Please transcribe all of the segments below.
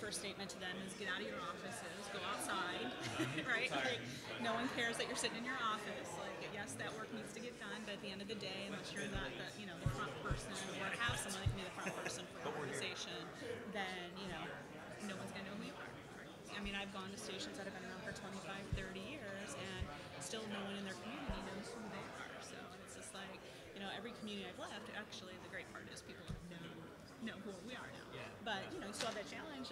first statement to them is get out of your offices, go outside, right? Like, no one cares that you're sitting in your office. Like, yes, that work needs to get done, but at the end of the day, unless you're not the, the front person or have someone that can be the front person for your organization, then, no one's going to know who you are. I mean, I've gone to stations that have been around for 25, 30 years, and still no one in their community knows who they are. So it's just like, every community I've left, actually, the great part is people know who we are now. Yeah. But, you still have that challenge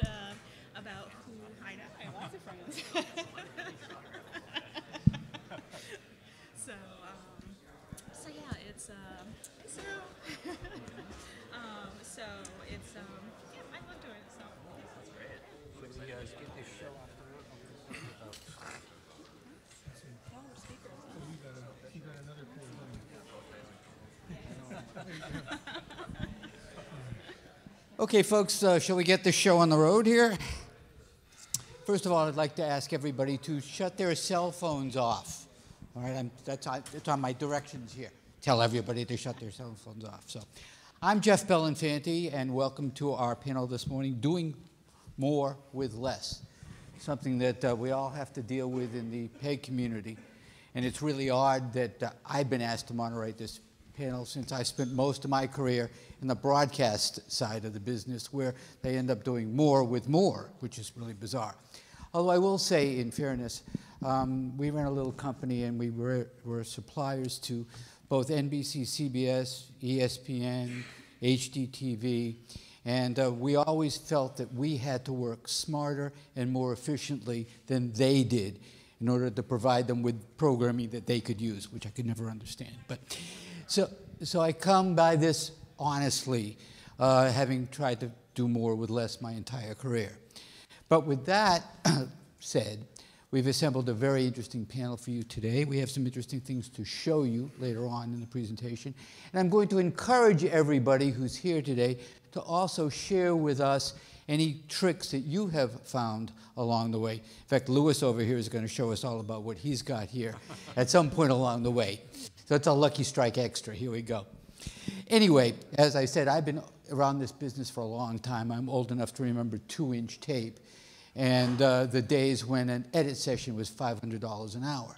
about who I know. I have lots of friends. So yeah, it's, I love doing it, so. That's great. Should we get this show off the road? No, we're speakers. You got another cool Okay, folks, shall we get this show on the road here? First of all, I'd like to ask everybody to shut their cell phones off. All right, that's on my directions here. Tell everybody to shut their cell phones off. So, I'm Jeff Belinfanti, and welcome to our panel this morning, Doing More with Less, something that we all have to deal with in the PEG community. And it's really odd that I've been asked to moderate this panel since I spent most of my career in the broadcast side of the business, where they end up doing more with more, which is really bizarre. Although I will say, in fairness, we ran a little company and we were suppliers to both NBC, CBS, ESPN, HDTV, and we always felt that we had to work smarter and more efficiently than they did in order to provide them with programming that they could use, which I could never understand. But so I come by this honestly, having tried to do more with less my entire career. But with that said, we've assembled a very interesting panel for you today. We have some interesting things to show you later on in the presentation. And I'm going to encourage everybody who's here today to also share with us any tricks that you have found along the way. In fact, Louis over here is going to show us all about what he's got here at some point along the way. So it's a lucky strike extra. Here we go. Anyway, as I said, I've been around this business for a long time. I'm old enough to remember 2-inch tape and the days when an edit session was $500 an hour.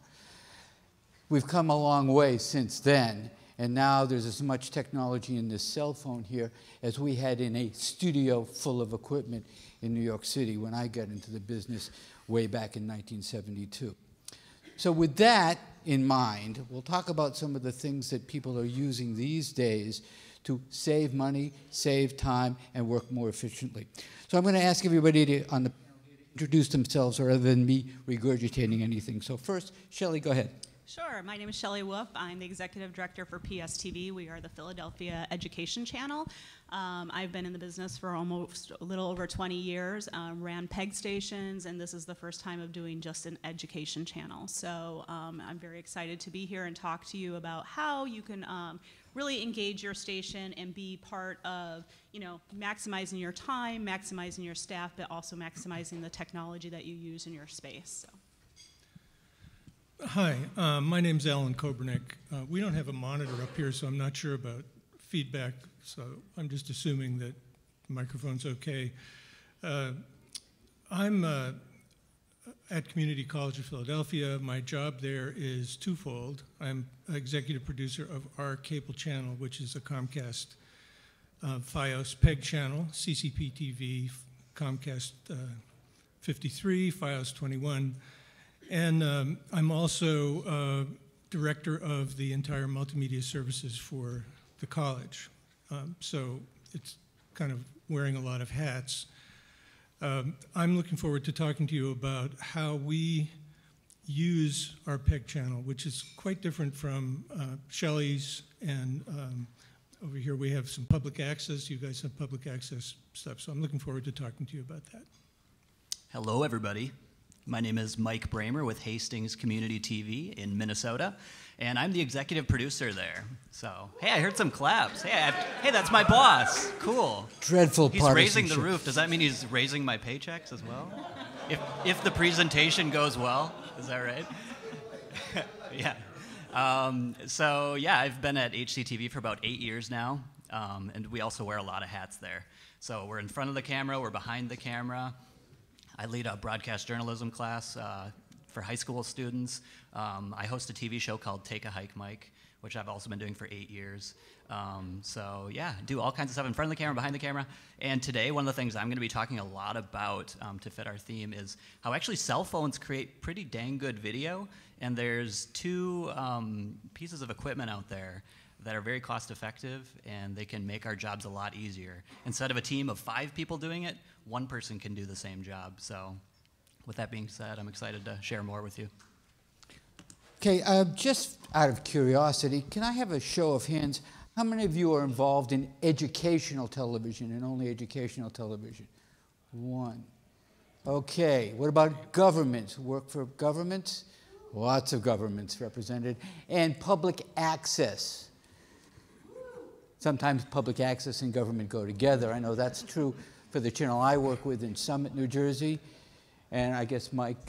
We've come a long way since then, and now there's as much technology in this cell phone here as we had in a studio full of equipment in New York City when I got into the business way back in 1972. So with that in mind, we'll talk about some of the things that people are using these days to save money, save time, and work more efficiently. So I'm going to ask everybody to, on the panel, introduce themselves rather than me regurgitating anything. So first, Shelley, go ahead. Sure. My name is Shelley Wolf. I'm the executive director for PSTV. We are the Philadelphia Education Channel. I've been in the business for almost a little over 20 years, ran PEG stations, and this is the first time of doing just an education channel. So I'm very excited to be here and talk to you about how you can really engage your station and be part of, maximizing your time, maximizing your staff, but also maximizing the technology that you use in your space. So. Hi, my name's Alan Kobernick. We don't have a monitor up here, so I'm not sure about feedback, so I'm just assuming that the microphone's okay. I'm at Community College of Philadelphia. My job there is twofold. I'm executive producer of our cable channel, which is a Comcast Fios PEG channel, CCP TV, Comcast 53, Fios 21. And I'm also director of the entire multimedia services for the college. So it's kind of wearing a lot of hats. I'm looking forward to talking to you about how we use our PEG channel, which is quite different from Shelley's, and over here we have some public access. You guys have public access stuff, so I'm looking forward to talking to you about that. Hello, everybody. My name is Mike Bramer with Hastings Community TV in Minnesota, and I'm the executive producer there. So, hey, I heard some claps. Hey, that's my boss. Cool. Dreadful He's raising the roof. Does that mean he's raising my paychecks as well? If the presentation goes well, is that right? Yeah. So, yeah, I've been at HCTV for about 8 years now, and we also wear a lot of hats there. So we're in front of the camera, we're behind the camera. I lead a broadcast journalism class for high school students. I host a TV show called Take a Hike, Mike, which I've also been doing for 8 years. So yeah, do all kinds of stuff in front of the camera, behind the camera. And today, one of the things I'm going to be talking a lot about to fit our theme is how actually cell phones create pretty dang good video. And there's two pieces of equipment out there that are very cost effective, and they can make our jobs a lot easier. Instead of a team of 5 people doing it, one person can do the same job. So with that being said, I'm excited to share more with you. Okay, just out of curiosity, can I have a show of hands? How many of you are involved in educational television and only educational television? 1. Okay, what about government? Work for governments? Lots of governments represented. And public access. Sometimes public access and government go together. I know that's true for the channel I work with in Summit, New Jersey. And I guess, Mike,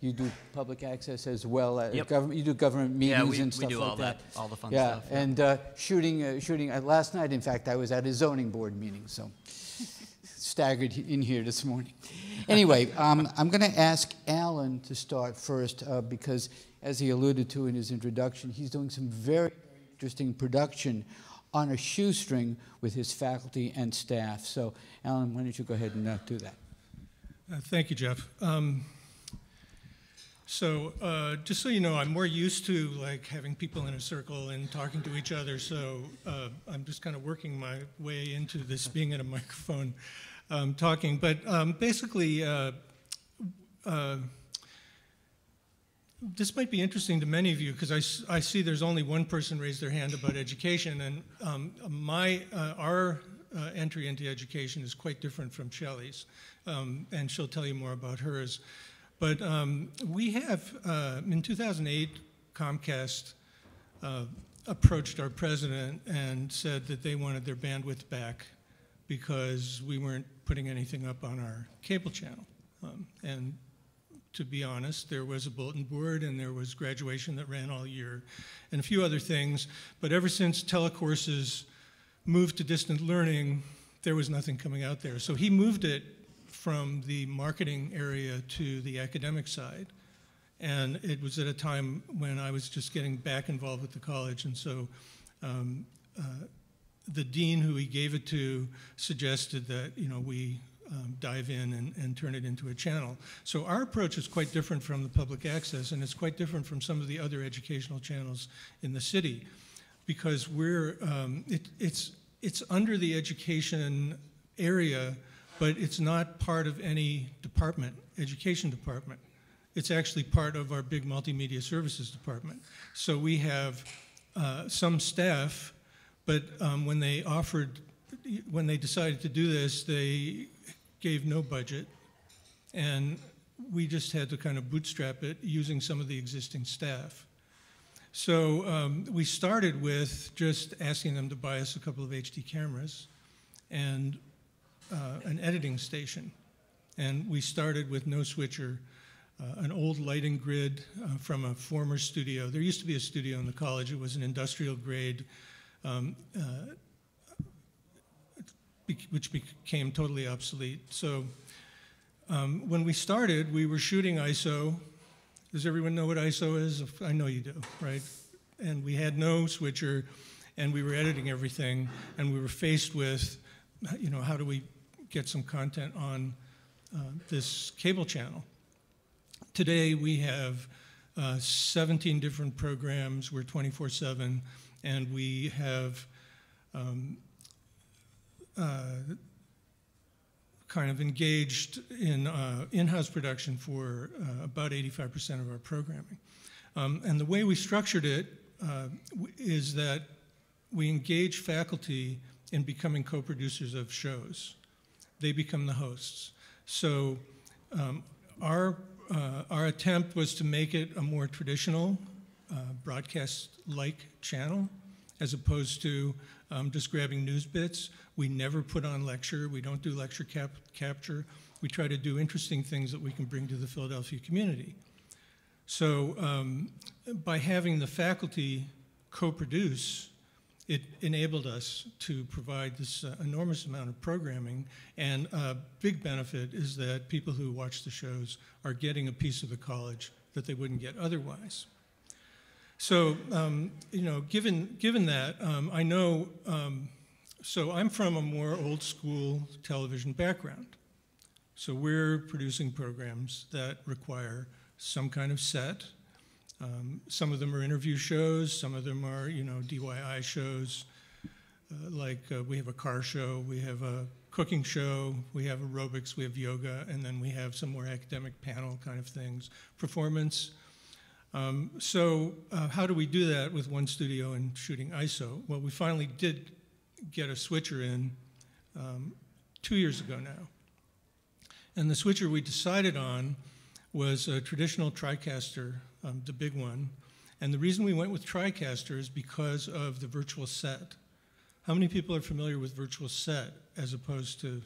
you do public access as well. Yep. Government, you do government meetings and we stuff do like all that. all the fun Yeah, stuff. and shooting. Last night, in fact, I was at a zoning board meeting, so staggered in here this morning. Anyway, I'm going to ask Alan to start first because, as he alluded to in his introduction, he's doing some very interesting production on a shoestring with his faculty and staff. So, Alan, why don't you go ahead and do that? Thank you, Jeff. Just so you know, I'm more used to like having people in a circle and talking to each other. So I'm just kind of working my way into this being at a microphone talking. But basically, this might be interesting to many of you because I see there's only one person raised their hand about education, and our entry into education is quite different from Shelley's, and she'll tell you more about hers. But we have, in 2008, Comcast approached our president and said that they wanted their bandwidth back because we weren't putting anything up on our cable channel. And to be honest, there was a bulletin board and there was graduation that ran all year and a few other things. But ever since telecourses moved to distant learning, there was nothing coming out there. So he moved it from the marketing area to the academic side. And it was at a time when I was just getting back involved with the college. And so the dean who he gave it to suggested that we dive in and turn it into a channel. So our approach is quite different from the public access, and it's quite different from some of the other educational channels in the city, because it's under the education area, but it's not part of any department, education department. It's actually part of our big multimedia services department. So we have some staff, but when they decided to do this, they gave no budget, and we just had to kind of bootstrap it using some of the existing staff. So we started with just asking them to buy us a couple of HD cameras and an editing station. And we started with no switcher, an old lighting grid from a former studio. There used to be a studio in the college. It was an industrial grade, which became totally obsolete. So when we started, we were shooting ISO. Does everyone know what ISO is? I know you do, right? And we had no switcher, and we were editing everything, and we were faced with, how do we get some content on this cable channel? Today, we have 17 different programs. We're 24/7, and we have kind of engaged in in-house production for about 85% of our programming. And the way we structured it is that we engage faculty in becoming co-producers of shows. They become the hosts. So our attempt was to make it a more traditional broadcast-like channel, as opposed to just grabbing news bits. We never put on lecture. We don't do lecture capture. We try to do interesting things that we can bring to the Philadelphia community. So by having the faculty co-produce it enabled us to provide this enormous amount of programming, and a big benefit is that people who watch the shows are getting a piece of the college that they wouldn't get otherwise. So, you know, given that, I know, so I'm from a more old school television background. So we're producing programs that require some kind of set. Some of them are interview shows, some of them are, you know, DIY shows, we have a car show, we have a cooking show, we have aerobics, we have yoga, and then we have some more academic panel kind of things, performance. How do we do that with one studio and shooting ISO? Well, we finally did get a switcher in 2 years ago now. And the switcher we decided on was a traditional TriCaster, the big one. And the reason we went with TriCaster is because of the virtual set. How many people are familiar with virtual set as opposed to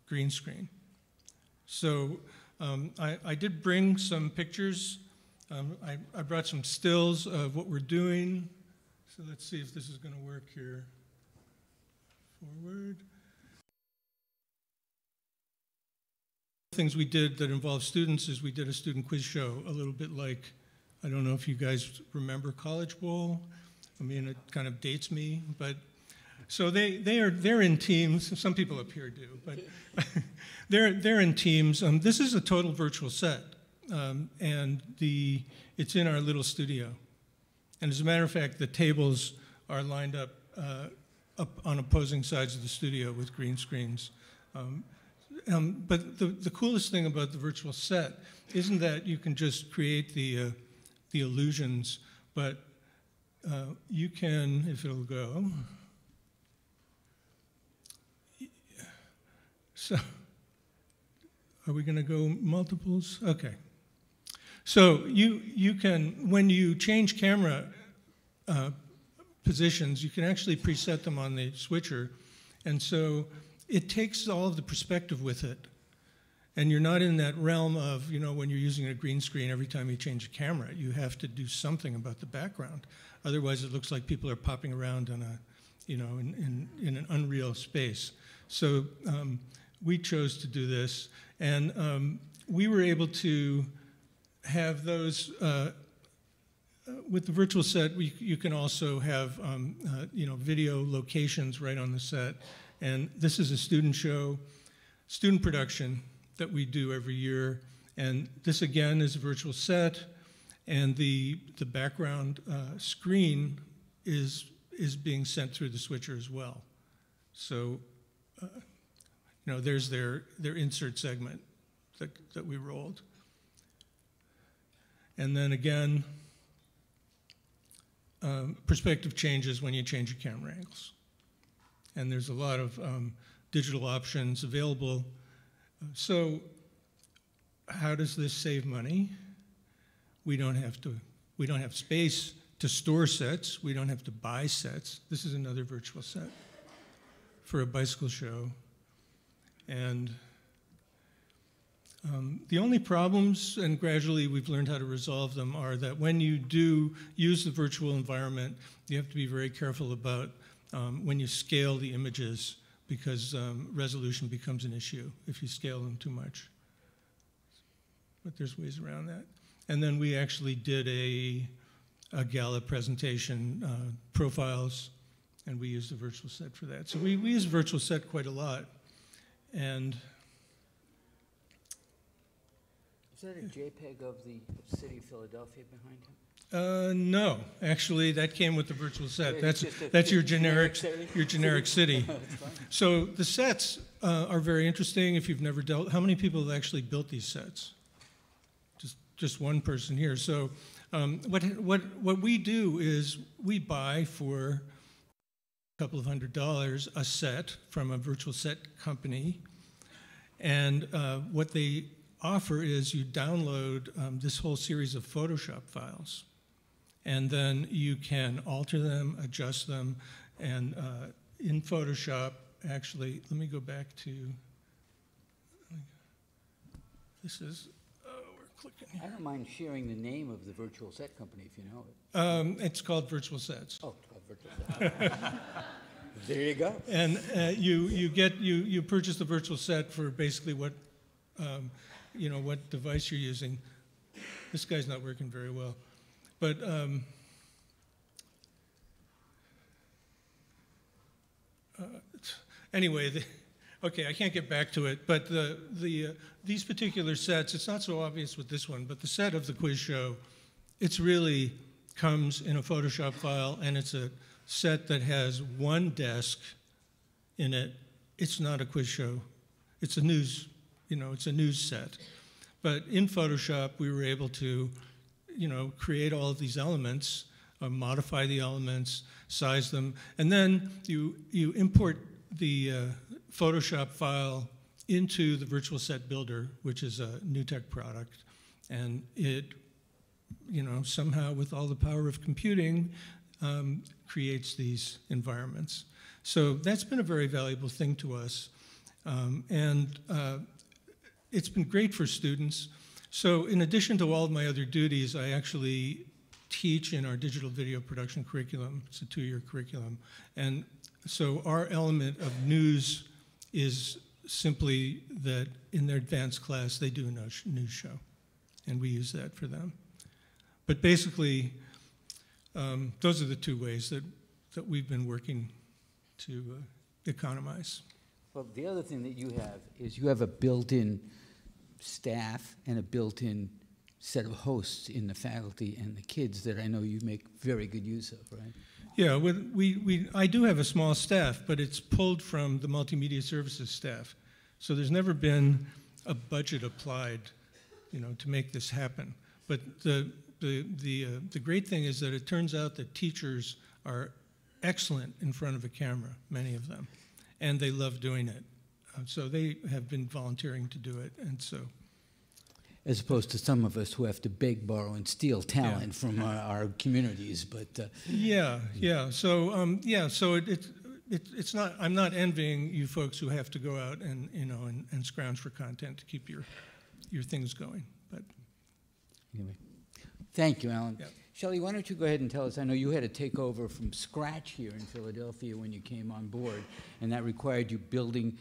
green screen? So I did bring some pictures. I brought some stills of what we're doing. So let's see if this is going to work here. Forward. Things we did that involved students is we did a student quiz show, a little bit like, I don't know if you guys remember College Bowl. I mean, it kind of dates me, but so they're in teams. Some people up here do, but they're in teams. This is a total virtual set, and it's in our little studio. And as a matter of fact, the tables are lined up on opposing sides of the studio with green screens. But the coolest thing about the virtual set isn't that you can just create the illusions, but you can, if it'll go. So, are we going to go multiples? Okay. So you can, when you change camera positions, you can actually preset them on the switcher, and so it takes all of the perspective with it. And you're not in that realm of, you know, when you're using a green screen, every time you change a camera, you have to do something about the background. Otherwise, it looks like people are popping around on a, you know, in an unreal space. So we chose to do this, and we were able to have those, with the virtual set, you can also have, you know, video locations right on the set. And this is a student show, student production that we do every year. And this, again, is a virtual set. And the background screen is being sent through the switcher as well. So, you know, there's their insert segment that we rolled. And then again, perspective changes when you change your camera angles. And there's a lot of digital options available. So how does this save money? We don't have space to store sets. We don't have to buy sets. This is another virtual set for a bicycle show. And the only problems, and gradually we've learned how to resolve them, are that when you do use the virtual environment, you have to be very careful about when you scale the images, because resolution becomes an issue if you scale them too much. But there's ways around that. And then we actually did a gala presentation, profiles, and we used the virtual set for that. So we use virtual set quite a lot. And is that a JPEG of the city of Philadelphia behind him? No, actually, that came with the virtual set. That's your generic city. So the sets are very interesting. If you've never dealt, how many people have actually built these sets? Just one person here. So what we do is we buy for a couple of $100 a set from a virtual set company, and what they offer is you download this whole series of Photoshop files, and then you can alter them, adjust them, and in Photoshop, actually, let me go back to, this is, we're clicking here. I don't mind sharing the name of the virtual set company if you know it. It's called Virtual Sets. Oh, virtual set. There you go. And you purchase the virtual set for basically what what device you're using. This guy's not working very well, but anyway, okay, I can't get back to it. But these particular sets, it's not so obvious with this one, but the set of the quiz show, it's really comes in a Photoshop file, and it's a set that has one desk in it. It's not a quiz show. It's a news, it's a news set. But in Photoshop, we were able to, create all of these elements, modify the elements, size them, and then you import the Photoshop file into the Virtual Set Builder, which is a NewTek product, and it, somehow with all the power of computing, creates these environments. So that's been a very valuable thing to us, and it's been great for students. So in addition to all of my other duties, I actually teach in our digital video production curriculum. It's a 2-year curriculum. And so our element of news is simply that in their advanced class, they do a news show, and we use that for them. But basically, those are the 2 ways that we've been working to economize. Well, the other thing that you have is you have a built-in staff and a built-in set of hosts in the faculty and the kids that I know you make very good use of, right? Yeah, I do have a small staff, but it's pulled from the multimedia services staff. So there's never been a budget applied, to make this happen. But the great thing is that it turns out that teachers are excellent in front of a camera, many of them, and they love doing it. So they have been volunteering to do it, and so. As opposed to some of us who have to beg, borrow, and steal talent from our communities, but. Yeah. So so it's not. I'm not envying you folks who have to go out and and scrounge for content to keep your things going. But anyway, thank you, Alan. Yeah. Shelley, why don't you go ahead and tell us, I know you had to take over from scratch here in Philadelphia when you came on board, and that required you building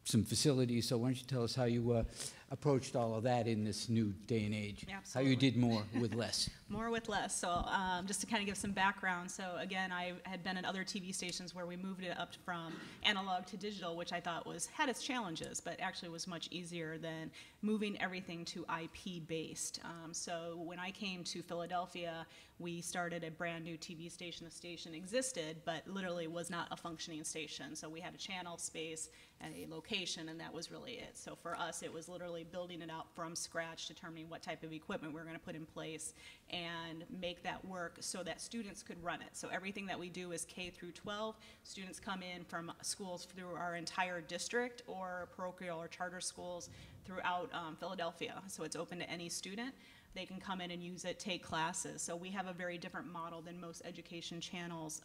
some facilities, so why don't you tell us how you approached all of that in this new day and age? Absolutely. How you did more with less. More with less. So just to kind of give some background, so again, I had been at other TV stations where we moved it up from analog to digital, which I thought had its challenges, but actually was much easier than moving everything to IP-based. So when I came to Philadelphia, we started a brand new TV station. The station existed, but literally was not a functioning station. So we had a channel space and a location, and that was really it. So for us, it was literally building it out from scratch, determining what type of equipment we were going to put in place, and make that work so that students could run it. So everything that we do is K through 12. Students come in from schools through our entire district or parochial or charter schools throughout Philadelphia. So it's open to any student. They can come in and use it, take classes. So we have a very different model than most education channels.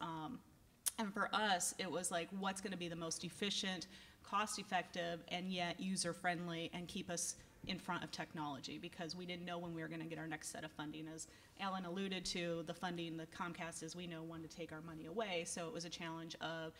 And for us, it was like, what's going to be the most efficient, cost-effective, and yet user-friendly, and keep us in front of technology, because we didn't know when we were going to get our next set of funding. As Alan alluded to, the funding, the Comcast, as we know, wanted to take our money away. So it was a challenge of,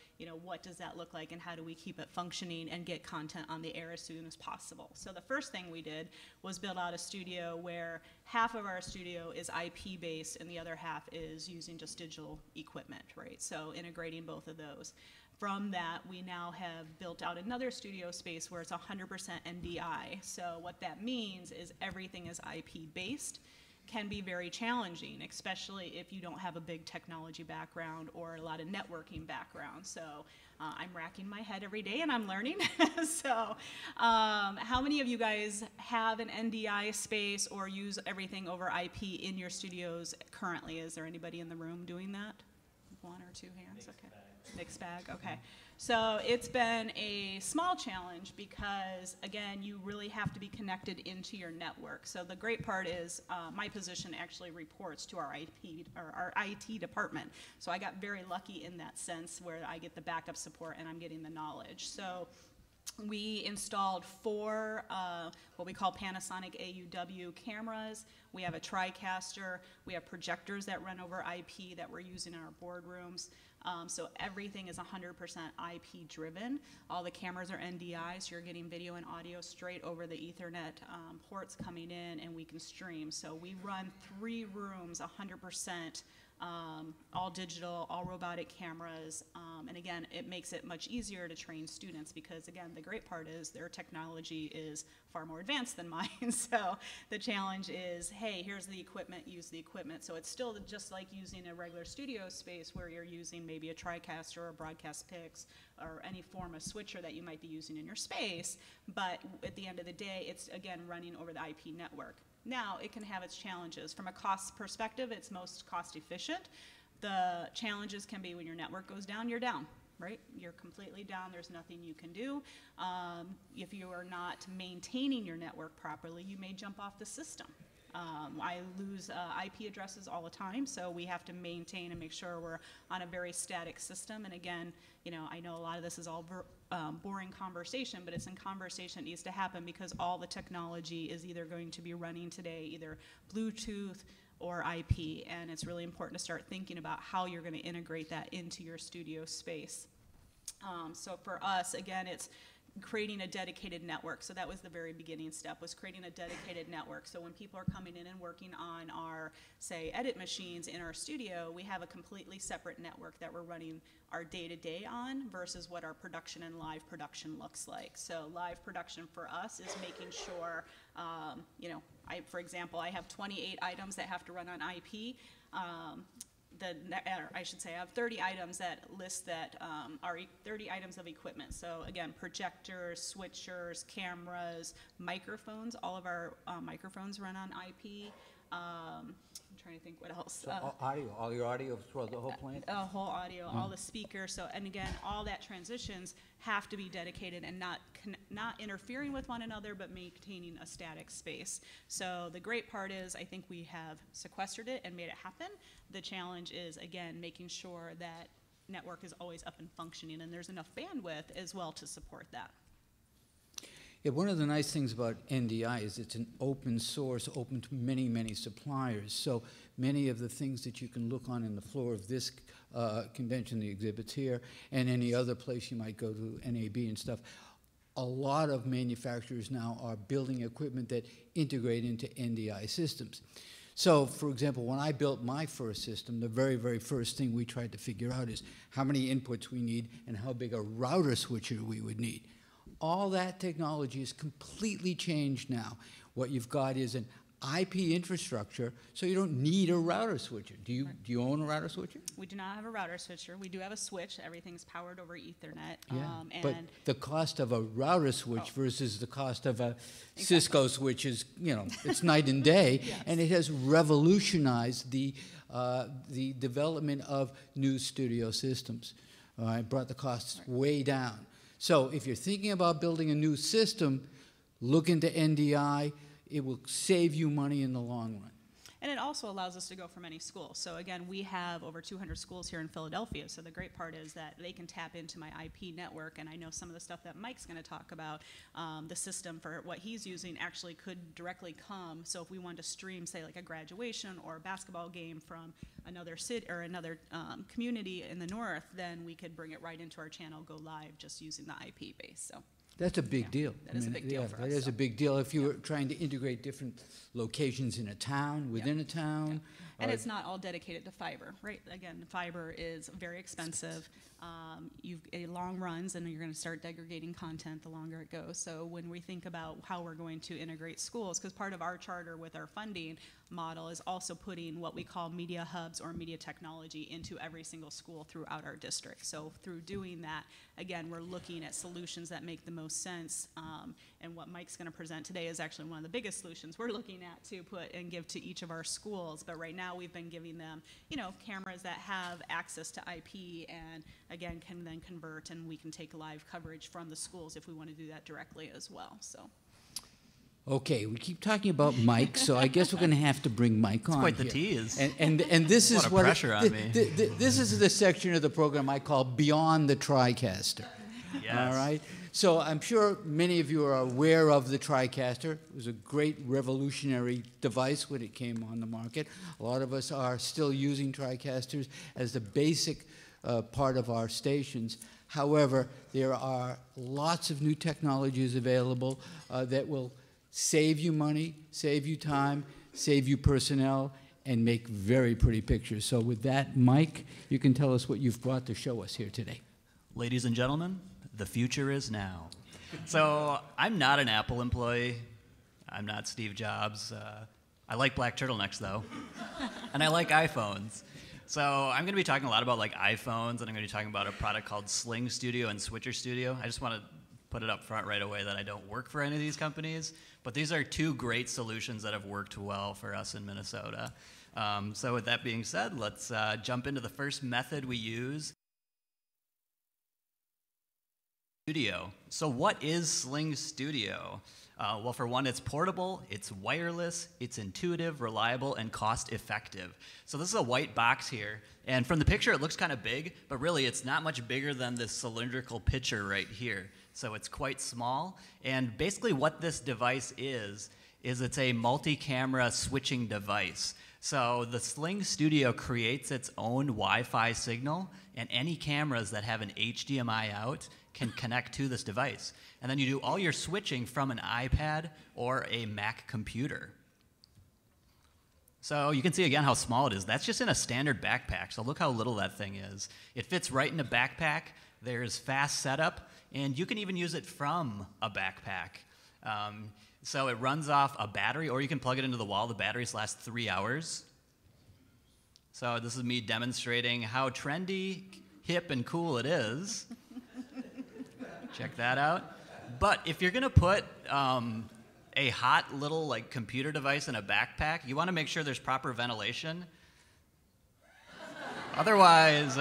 what does that look like, and how do we keep it functioning and get content on the air as soon as possible? So the first thing we did was build out a studio where half of our studio is IP-based and the other half is using just digital equipment, right? So integrating both of those. From that, we now have built out another studio space where it's 100% NDI. So what that means is everything is IP-based. Can be very challenging, especially if you don't have a big technology background or a lot of networking background. So I'm racking my head every day and I'm learning. So how many of you guys have an NDI space or use everything over IP in your studios currently? Is there anybody in the room doing that? 1 or 2 hands, okay. Mixed bag, okay. So it's been a small challenge because, again, you really have to be connected into your network. So the great part is my position actually reports to our IT department. So I got very lucky in that sense where I get the backup support and I'm getting the knowledge. So We installed 4 what we call Panasonic AUW cameras. We have a TriCaster. We have projectors that run over IP that we're using in our boardrooms. So everything is 100% IP driven. All the cameras are NDI, so you're getting video and audio straight over the Ethernet ports coming in, and we can stream. So we run 3 rooms 100%. All digital, all robotic cameras, and again, it makes it much easier to train students because, again, the great part is their technology is far more advanced than mine. So the challenge is, hey, here's the equipment, use the equipment. So it's still just like using a regular studio space where you're using maybe a TriCaster or a Broadcast Pix or any form of switcher that you might be using in your space, but at the end of the day, it's, again, running over the IP network. Now, it can have its challenges. From a cost perspective, it's most cost efficient. The challenges can be when your network goes down, you're down, right? You're completely down, there's nothing you can do. If you are not maintaining your network properly, you may jump off the system. I lose IP addresses all the time, so we have to maintain and make sure we're on a very static system. And again, you know, I know a lot of this is all boring conversation, but it's in conversation it needs to happen because all the technology is either going to be running today, either Bluetooth or IP, and it's really important to start thinking about how you're going to integrate that into your studio space. So for us, again, it's creating a dedicated network. So that was the very beginning step, was creating a dedicated network. So when people are coming in and working on our, say, edit machines in our studio, we have a completely separate network that we're running our day-to-day on versus what our production and live production looks like. So live production for us is making sure, you know, for example, I have 28 items that have to run on IP. I should say I have 30 items that list that are 30 items of equipment. So again, projectors, switchers, cameras, microphones. All of our microphones run on IP. I'm trying to think what else. So audio, all your audio throughout the whole plant? Whole audio, all the speakers. So, and again, all that transitions have to be dedicated and not interfering with one another, but maintaining a static space. So the great part is I think we have sequestered it and made it happen. The challenge is, again, making sure that network is always up and functioning and there's enough bandwidth as well to support that. Yeah, one of the nice things about NDI is it's an open source, open to many, many suppliers. So many of the things that you can look on in the floor of this convention, the exhibits here, and any other place you might go to, NAB and stuff, a lot of manufacturers now are building equipment that integrate into NDI systems. So, for example, when I built my first system, the very, very first thing we tried to figure out is how many inputs we need and how big a router switcher we would need. All that technology is completely changed now. What you've got is an IP infrastructure, so you don't need a router switcher. Do you own a router switcher? We do not have a router switcher. We do have a switch. Everything's powered over Ethernet. Yeah, and but the cost of a router switch versus the cost of a Cisco switch is, you know, it's night and day, yes. And it has revolutionized the development of new studio systems. It brought the costs way down. So if you're thinking about building a new system, look into NDI. It will save you money in the long run. And it also allows us to go from any school. So again, we have over 200 schools here in Philadelphia. So the great part is that they can tap into my IP network. And I know some of the stuff that Mike's going to talk about, the system for what he's using actually could directly come. So if we wanted to stream, say, like a graduation or a basketball game from another city or another community in the north, then we could bring it right into our channel, go live, just using the IP base. So. That's a big deal. That is a big deal for us. That is a big deal if you were trying to integrate different locations in a town, within a town. And it's not all dedicated to fiber, right? Again, fiber is very expensive. It long runs, and you're going to start degrading content the longer it goes. So when we think about how we're going to integrate schools, because part of our charter with our funding model is also putting what we call media hubs or media technology into every single school throughout our district. So through doing that, again, we're looking at solutions that make the most sense. And what Mike's going to present today is actually one of the biggest solutions we're looking at to put and give to each of our schools. But right now we've been giving them, you know, cameras that have access to IP and, again, can then convert, and we can take live coverage from the schools if we want to do that directly as well. So. Okay, we keep talking about Mike, so I guess we're going to have to bring Mike on. It's quite the here. tease. And this is what pressure on me. This is the section of the program I call Beyond the TriCaster. Yes. All right. So I'm sure many of you are aware of the TriCaster. It was a great revolutionary device when it came on the market. A lot of us are still using TriCasters as the basic part of our stations. However, there are lots of new technologies available that will save you money, save you time, save you personnel, and make very pretty pictures. So with that, Mike, you can tell us what you've brought to show us here today. Ladies and gentlemen, the future is now. So I'm not an Apple employee. I'm not Steve Jobs. I like black turtlenecks, though. And I like iPhones. So I'm going to be talking a lot about like iPhones, and I'm going to be talking about a product called Sling Studio and Switcher Studio. I just want to put it up front right away that I don't work for any of these companies, but these are two great solutions that have worked well for us in Minnesota. So with that being said, let's jump into the first method we use. Studio. So what is Sling Studio? Well, for one, it's portable, it's wireless, it's intuitive, reliable, and cost-effective. So this is a white box here, and from the picture it looks kind of big, but really it's not much bigger than this cylindrical pitcher right here. So it's quite small, and basically what this device is it's a multi-camera switching device. So the Sling Studio creates its own Wi-Fi signal, and any cameras that have an HDMI out can connect to this device. And then you do all your switching from an iPad or a Mac computer. So you can see again how small it is. That's just in a standard backpack, so look how little that thing is. It fits right in a backpack. There's fast setup, and you can even use it from a backpack. So it runs off a battery, or you can plug it into the wall. The batteries last 3 hours. So this is me demonstrating how trendy, hip, and cool it is. Check that out. But if you're going to put a hot little like computer device in a backpack, you want to make sure there's proper ventilation. Otherwise,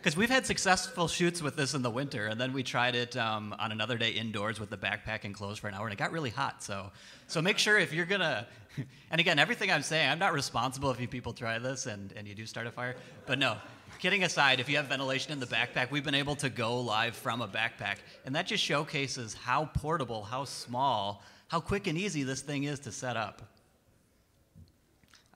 because we've had successful shoots with this in the winter, and then we tried it on another day indoors with the backpack enclosed for an hour, and it got really hot. So make sure if you're going to, and again, everything I'm saying, I'm not responsible if you people try this and you do start a fire, but no. Kidding aside, if you have ventilation in the backpack, we've been able to go live from a backpack. And that just showcases how portable, how small, how quick and easy this thing is to set up.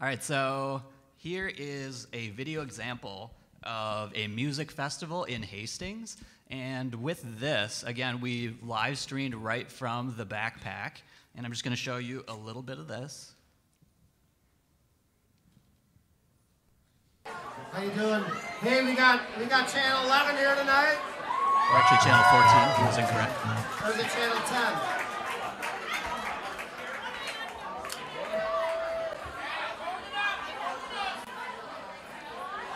All right, so here is a video example of a music festival in Hastings. And with this, again, we live streamed right from the backpack. And I'm just going to show you a little bit of this. How you doing? Hey, we got channel 11 here tonight. Or actually channel 14, was incorrect. Or is it channel 10?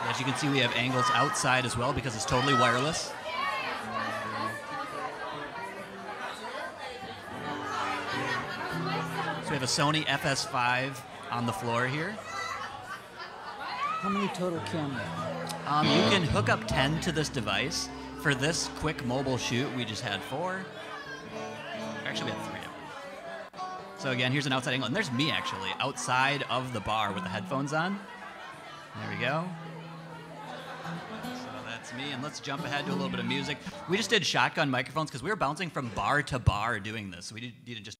As you can see, we have angles outside as well because it's totally wireless. So we have a Sony FS5 on the floor here. How many total cameras? You can hook up 10 to this device. For this quick mobile shoot, we just had 4. Actually, we had 3 of them. So again, here's an outside angle. And there's me, actually, outside of the bar with the headphones on. There we go. So that's me. And let's jump ahead to a little bit of music. We just did shotgun microphones because we were bouncing from bar to bar doing this. So we didn't just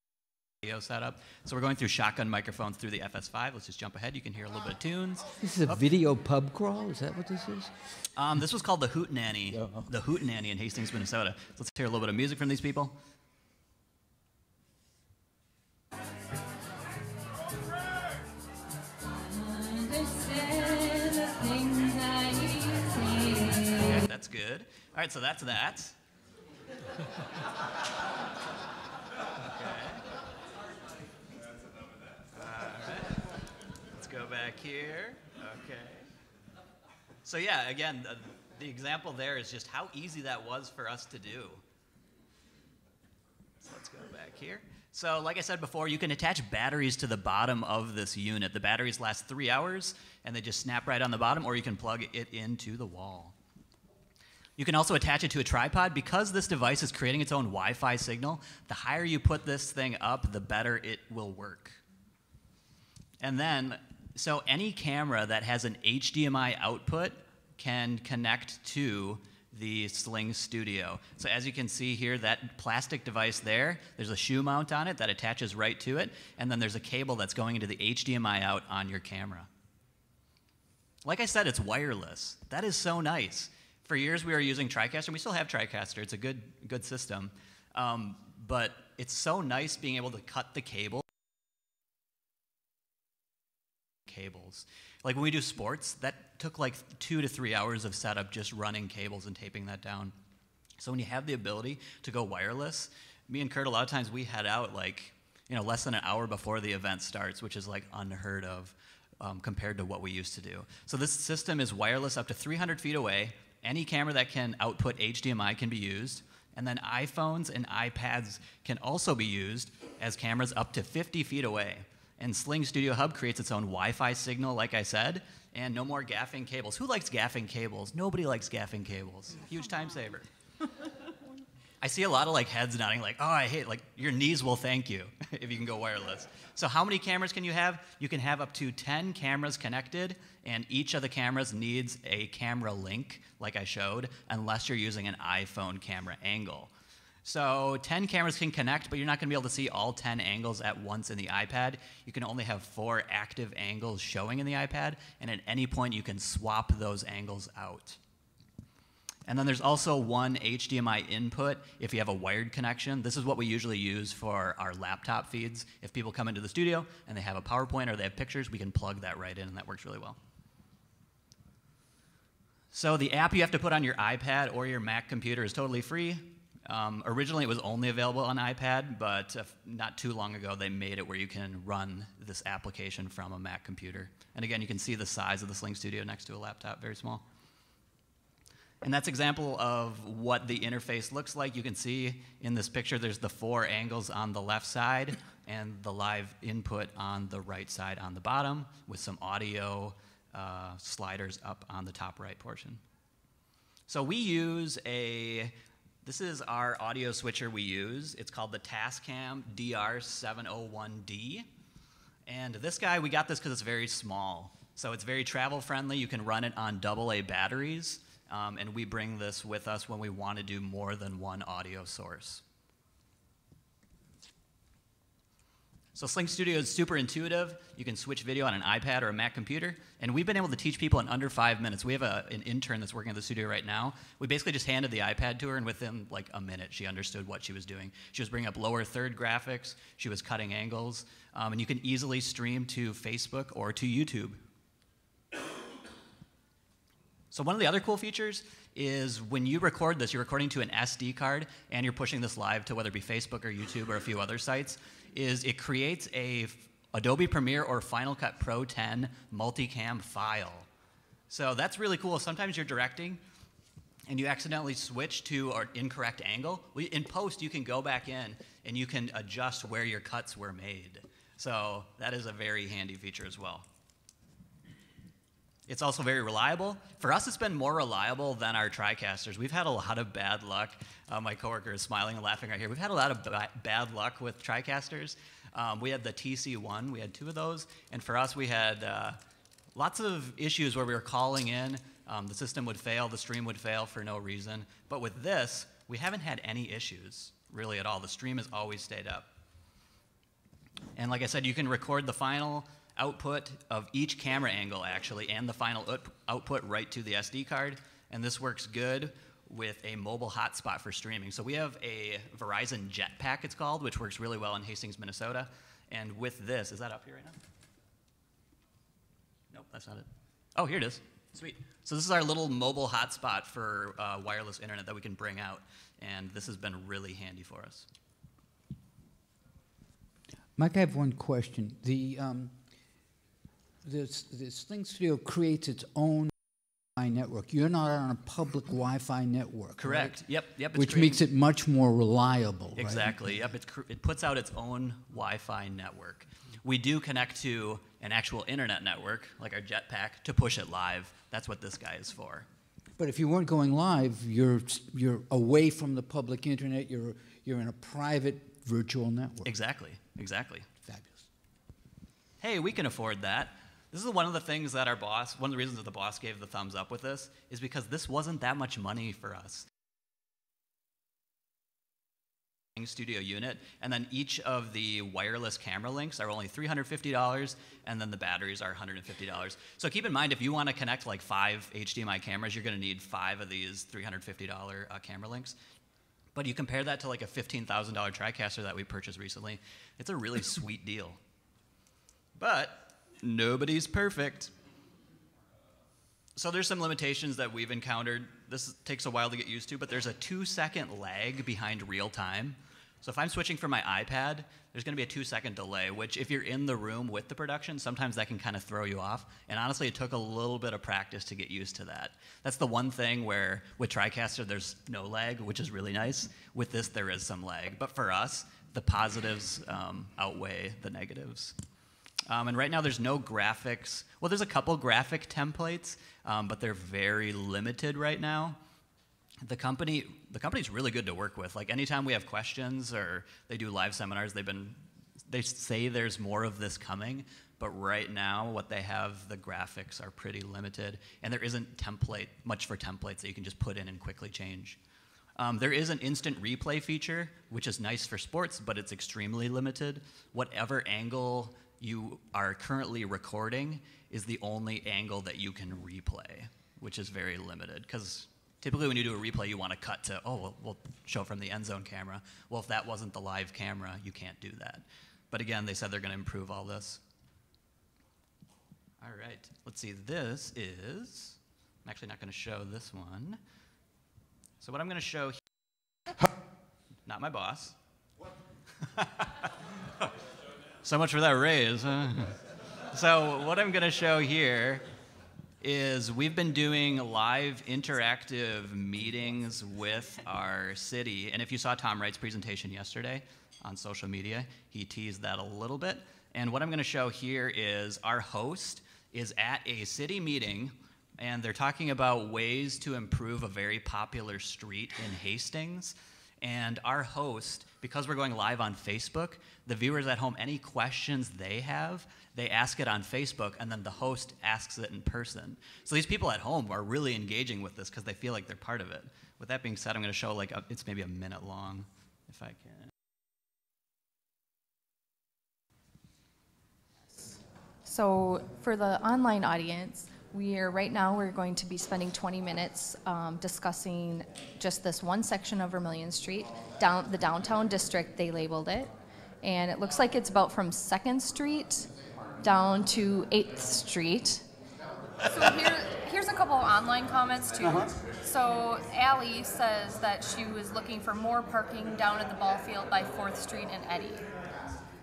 video setup. So we're going through shotgun microphones through the FS5. Let's just jump ahead. You can hear a little bit of tunes. This is a video pub crawl? Is that what this is? This was called the Hootenanny. Oh. The Hootenanny in Hastings, Minnesota. So let's hear a little bit of music from these people. Okay, that's good. All right, so that's that. Go back here. Okay. So yeah, again, the example there is just how easy that was for us to do. So let's go back here. So like I said before, you can attach batteries to the bottom of this unit. The batteries last 3 hours, and they just snap right on the bottom, or you can plug it into the wall. You can also attach it to a tripod. Because this device is creating its own Wi-Fi signal, the higher you put this thing up, the better it will work. And then, so any camera that has an HDMI output can connect to the Sling Studio. So as you can see here, that plastic device there's a shoe mount on it that attaches right to it, and then there's a cable that's going into the HDMI out on your camera. Like I said, it's wireless. That is so nice. For years we were using TriCaster, and we still have TriCaster. It's a good system. But it's so nice being able to cut the cables. Like when we do sports, that took like 2 to 3 hours of setup just running cables and taping that down. So when you have the ability to go wireless, me and Kurt, a lot of times we head out like, less than an hour before the event starts, which is like unheard of compared to what we used to do. So this system is wireless up to 300 feet away. Any camera that can output HDMI can be used. And then iPhones and iPads can also be used as cameras up to 50 feet away. And Sling Studio Hub creates its own Wi-Fi signal, like I said, and no more gaffing cables. Who likes gaffing cables? Nobody likes gaffing cables. Huge time saver. I see a lot of heads nodding like, oh, I hate, your knees will thank you if you can go wireless. So how many cameras can you have? You can have up to 10 cameras connected, and each of the cameras needs a camera link, like I showed, unless you're using an iPhone camera angle. So 10 cameras can connect, but you're not going to be able to see all 10 angles at once in the iPad. You can only have 4 active angles showing in the iPad, and at any point you can swap those angles out. And then there's also one HDMI input if you have a wired connection. This is what we usually use for our laptop feeds. If people come into the studio and they have a PowerPoint or they have pictures, we can plug that right in, and that works really well. So the app you have to put on your iPad or your Mac computer is totally free. Originally, it was only available on iPad, but not too long ago, they made it where you can run this application from a Mac computer. And again, you can see the size of the Sling Studio next to a laptop, very small. And that's an example of what the interface looks like. You can see in this picture, there's the 4 angles on the left side and the live input on the right side on the bottom with some audio sliders up on the top right portion. So we use this is our audio switcher we use. It's called the Tascam DR701D. And this guy, we got this because it's very small. So it's very travel friendly. You can run it on AA batteries. And we bring this with us when we want to do more than one audio source. So Sling Studio is super intuitive. You can switch video on an iPad or a Mac computer. And we've been able to teach people in under 5 minutes. We have an intern that's working at the studio right now. We basically just handed the iPad to her, and within like a minute, she understood what she was doing. She was bringing up lower third graphics. She was cutting angles. And you can easily stream to Facebook or to YouTube. So one of the other cool features is when you record this, you're recording to an SD card, and you're pushing this live to whether it be Facebook or YouTube or a few other sites, is it creates a Adobe Premiere or Final Cut Pro 10 multicam file. So that's really cool. Sometimes you're directing, and you accidentally switch to an incorrect angle. In post, you can go back in, and you can adjust where your cuts were made. So that is a very handy feature as well. It's also very reliable. For us, it's been more reliable than our TriCasters. We've had a lot of bad luck. My coworker is smiling and laughing right here. We've had a lot of bad luck with TriCasters. We had the TC1. We had 2 of those. And for us, we had lots of issues where we were calling in. The system would fail. The stream would fail for no reason. But with this, we haven't had any issues really at all. The stream has always stayed up. And like I said, you can record the final output of each camera angle actually and the final output right to the SD card, and this works good with a mobile hotspot for streaming. So we have a Verizon Jetpack, it's called, which works really well in Hastings, Minnesota, and with this, is that up here right now? Nope, that's not it. Oh, here it is. Sweet. So this is our little mobile hotspot for wireless internet that we can bring out, and this has been really handy for us. Mike, I have one question. The Sling Studio creates its own Wi-Fi network. You're not on a public Wi-Fi network. Correct. Right? Yep. Which makes it much more reliable. Exactly. Right? Yep. It puts out its own Wi-Fi network. We do connect to an actual internet network, like our Jetpack, to push it live. That's what this guy is for. But if you weren't going live, you're away from the public internet. You're in a private virtual network. Exactly. Fabulous. Hey, we can afford that. This is one of the things that one of the reasons that the boss gave the thumbs up with this is because this wasn't that much money for us. Studio unit, and then each of the wireless camera links are only $350, and then the batteries are $150. So keep in mind, if you want to connect like 5 HDMI cameras, you're going to need 5 of these $350 camera links. But you compare that to like a $15,000 TriCaster that we purchased recently, it's a really sweet deal. But nobody's perfect. So there's some limitations that we've encountered. This takes a while to get used to, but there's a 2-second lag behind real time. So if I'm switching from my iPad, there's going to be a 2-second delay, which if you're in the room with the production, sometimes that can kind of throw you off. And honestly, it took a little bit of practice to get used to that. That's the one thing where with TriCaster, there's no lag, which is really nice. With this, there is some lag. But for us, the positives outweigh the negatives. And right now, there's no graphics. Well, there's a couple graphic templates, but they're very limited right now. The company's really good to work with. Like anytime we have questions or they do live seminars, they say there's more of this coming, but right now what they have, the graphics are pretty limited, and there isn't much for templates that you can just put in and quickly change. There is an instant replay feature, which is nice for sports, but it's extremely limited. Whatever angle you are currently recording is the only angle that you can replay, which is very limited, because typically when you do a replay, you want to cut to, we'll show from the end zone camera. Well, if that wasn't the live camera, you can't do that. But again, they said they're going to improve all this. All right, let's see, this is, I'm actually not going to show this one. So what I'm going to show here, not my boss. So much for that raise, huh? So what I'm going to show here is we've been doing live interactive meetings with our city. And if you saw Tom Wright's presentation yesterday on social media, he teased that a little bit. And what I'm going to show here is our host is at a city meeting, and they're talking about ways to improve a very popular street in Hastings. And our host, because we're going live on Facebook, the viewers at home, any questions they have, they ask it on Facebook, and then the host asks it in person. So these people at home are really engaging with this because they feel like they're part of it. With that being said, I'm going to show it's maybe a minute long, if I can. So for the online audience, right now we're going to be spending 20 minutes discussing just this one section of Vermilion Street, the downtown district, they labeled it. And it looks like it's about from 2nd Street down to 8th Street. So here's a couple of online comments too. So Allie says that she was looking for more parking down at the ball field by 4th Street and Eddy.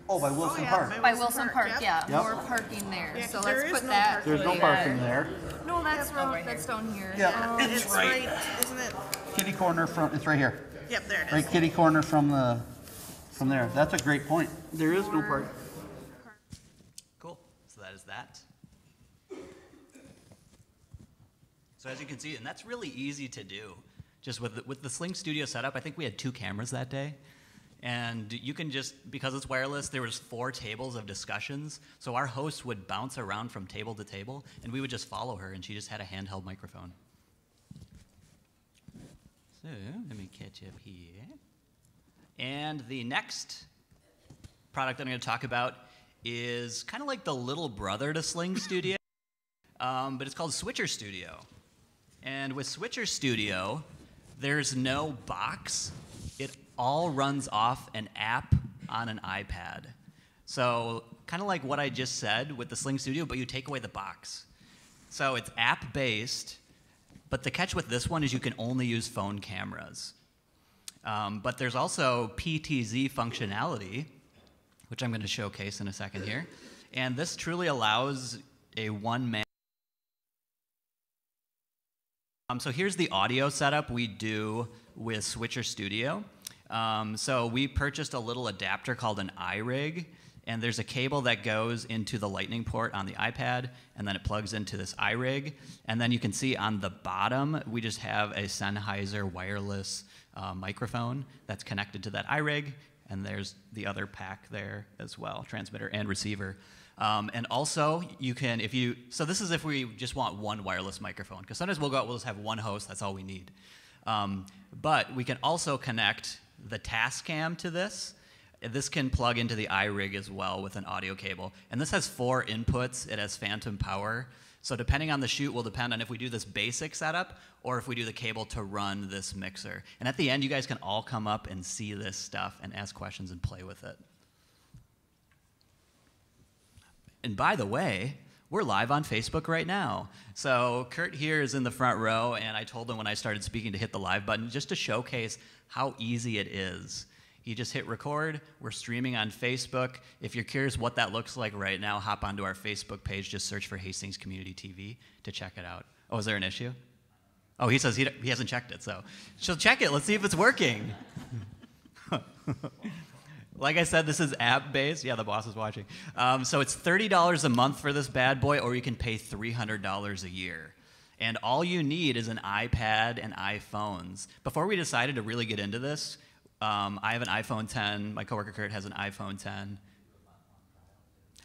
Oh, by Wilson Park. By Wilson Park, yeah. Yep. More parking there. Yeah, so 'cause let's there put is no that. parking. There's no parking there. No, that's that's down here. Yeah, It's right, isn't it? kitty corner from, it's right here. Yep, there it is. Right kitty corner from there. That's a great point. There is no parking. Cool. So that is that. So as you can see, and that's really easy to do. Just with the Sling Studio setup, I think we had 2 cameras that day. And you can just, because it's wireless, there was 4 tables of discussions. So our host would bounce around from table to table, and we would just follow her, and she just had a handheld microphone. So let me catch up here. And the next product that I'm going to talk about is kind of like the little brother to Sling Studio, but it's called Switcher Studio. And with Switcher Studio, there's no box. It all runs off an app on an iPad. So kind of like what I just said with the Sling Studio, but you take away the box. So it's app-based, but the catch with this one is you can only use phone cameras. But there's also PTZ functionality, which I'm going to showcase in a second here. And this truly allows a one-man. So here's the audio setup we do with Switcher Studio. So we purchased a little adapter called an iRig, and there's a cable that goes into the lightning port on the iPad, and then it plugs into this iRig. And then you can see on the bottom, we just have a Sennheiser wireless microphone that's connected to that iRig. And there's the other pack there as well, transmitter and receiver. And also, you can, so this is if we just want one wireless microphone, because sometimes we'll just have one host, that's all we need. But we can also connect the Tascam to this. This can plug into the iRig as well with an audio cable. And this has 4 inputs. It has phantom power. So depending on the shoot will depend on if we do this basic setup or if we do the cable to run this mixer. And at the end, you guys can all come up and see this stuff and ask questions and play with it. And by the way, we're live on Facebook right now. So Kurt here is in the front row, and I told him when I started speaking to hit the live button just to showcase how easy it is. You just hit record. We're streaming on Facebook. If you're curious what that looks like right now, hop onto our Facebook page. Just search for Hastings Community TV to check it out. Oh, is there an issue? Oh, he says he hasn't checked it, so she'll check it. Let's see if it's working. Like I said, this is app-based. Yeah, the boss is watching. So it's $30 a month for this bad boy, or you can pay $300 a year. And all you need is an iPad and iPhones. Before we decided to really get into this, I have an iPhone 10. My coworker Kurt has an iPhone 10.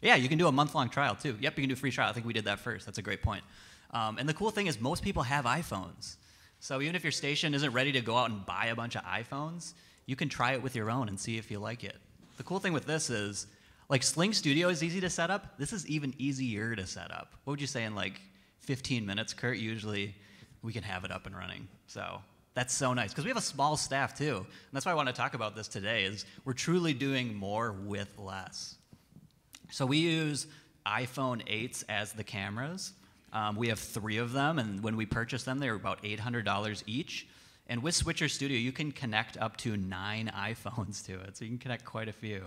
Yeah, you can do a month-long trial, too. Yep, you can do a free trial. I think we did that first. That's a great point. And the cool thing is most people have iPhones. So even if your station isn't ready to go out and buy a bunch of iPhones, you can try it with your own and see if you like it. The cool thing with this is, like Sling Studio is easy to set up. This is even easier to set up. What would you say in like 15 minutes, Kurt? Usually we can have it up and running. So that's so nice, because we have a small staff too. And that's why I want to talk about this today, is we're truly doing more with less. So we use iPhone 8s as the cameras. We have 3 of them, and when we purchased them, they were about $800 each. And with Switcher Studio, you can connect up to 9 iPhones to it, so you can connect quite a few.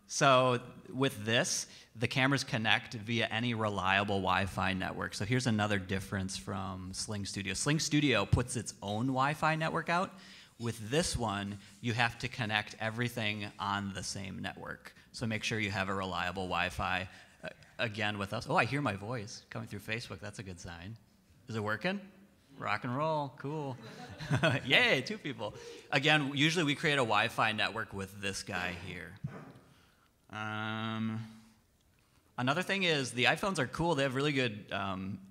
So with this, the cameras connect via any reliable Wi-Fi network. So here's another difference from Sling Studio. Sling Studio puts its own Wi-Fi network out. With this one, you have to connect everything on the same network. So make sure you have a reliable Wi-Fi. Again, with us. Oh, I hear my voice coming through Facebook. That's a good sign. Is it working? Rock and roll, cool. Yay, 2 people. Again, usually we create a Wi-Fi network with this guy here. Another thing is the iPhones are cool. They have really good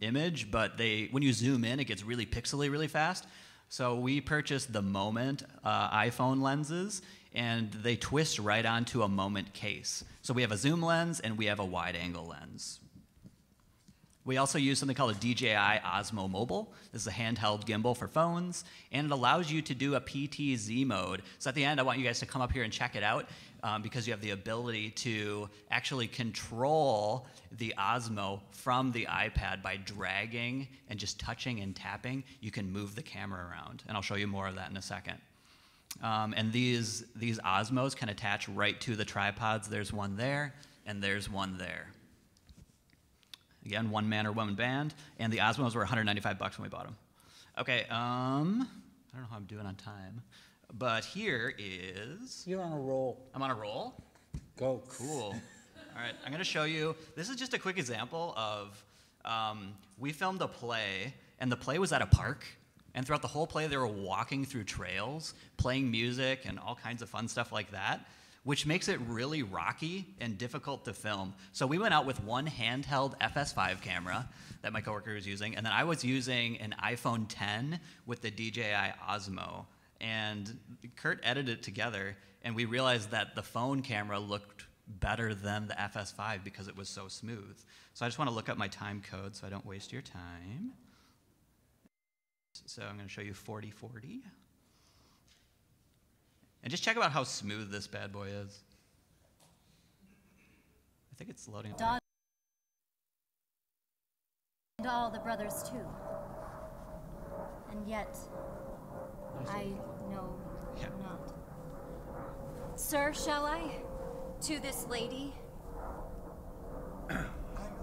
image, but when you zoom in, it gets really pixely really fast. So we purchased the Moment iPhone lenses, and they twist right onto a Moment case. So we have a zoom lens, and we have a wide-angle lens. We also use something called a DJI Osmo Mobile. This is a handheld gimbal for phones, and it allows you to do a PTZ mode. So at the end, I want you guys to come up here and check it out, because you have the ability to actually control the Osmo from the iPad by dragging and just touching and tapping. You can move the camera around, and I'll show you more of that in a second. And these Osmos can attach right to the tripods. There's one there, and there's one there. Again, one man or woman band, and the Osmos were $195 when we bought them. Okay, I don't know how I'm doing on time, but here is... You're on a roll. I'm on a roll? Go. Cool. All right, I'm gonna show you, this is just a quick example of, we filmed a play, and the play was at a park, and throughout the whole play they were walking through trails, playing music, and all kinds of fun stuff like that, which makes it really rocky and difficult to film. So we went out with one handheld FS5 camera that my coworker was using, and then I was using an iPhone 10 with the DJI Osmo. And Kurt edited it together, and we realized that the phone camera looked better than the FS5 because it was so smooth. So I just want to look up my time code so I don't waste your time. So I'm going to show you 40/40. And just check out how smooth this bad boy is. I think it's loading up. And all the brothers too. And yet, I know not. Sir, shall I? To this lady?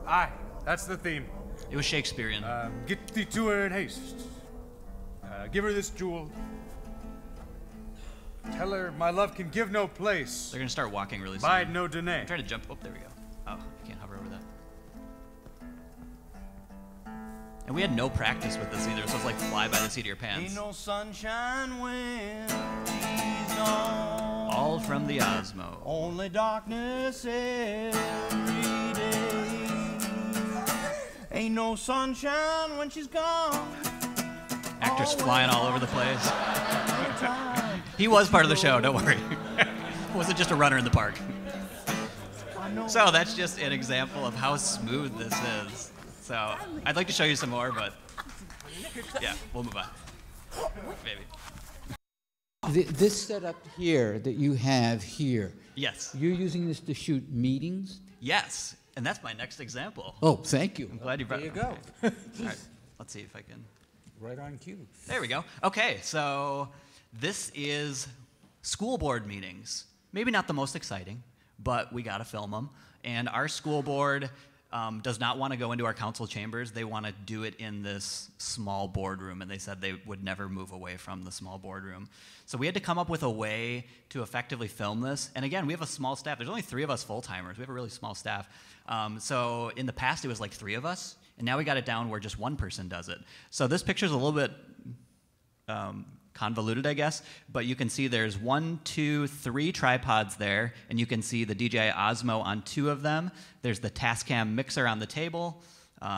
Aye, that's the theme. It was Shakespearean. Get thee to her in haste. Give her this jewel. Tell her my love can give no place. They're gonna start walking really soon. Bide no delay. I'm trying to jump. Oh, there we go. Oh, I can't hover over that. And we had no practice with this either, so it's like fly by the seat of your pants. Ain't no sunshine when he's gone. all from the Osmo. Only darkness every day. Ain't no sunshine when she's gone. Actors flying all over the place. He was part of the show, don't worry. Wasn't just a runner in the park. So that's just an example of how smooth this is. So I'd like to show you some more, but yeah, we'll move on. Maybe. This setup here that you have here. Yes. You're using this to shoot meetings? Yes, and that's my next example. Oh, thank you. I'm glad you brought There you go. All right, let's see if I can. Right on cue. There we go. Okay, so this is school board meetings. Maybe not the most exciting, but we got to film them. And our school board does not want to go into our council chambers. They want to do it in this small boardroom, and they said they would never move away from the small boardroom. So we had to come up with a way to effectively film this. And again, we have a small staff. There's only 3 of us full-timers. We have a really small staff. So in the past, it was like 3 of us. And now we got it down where just 1 person does it. So this picture is a little bit convoluted, I guess, but you can see there's 1, 2, 3 tripods there, and you can see the DJI Osmo on 2 of them. There's the Tascam mixer on the table.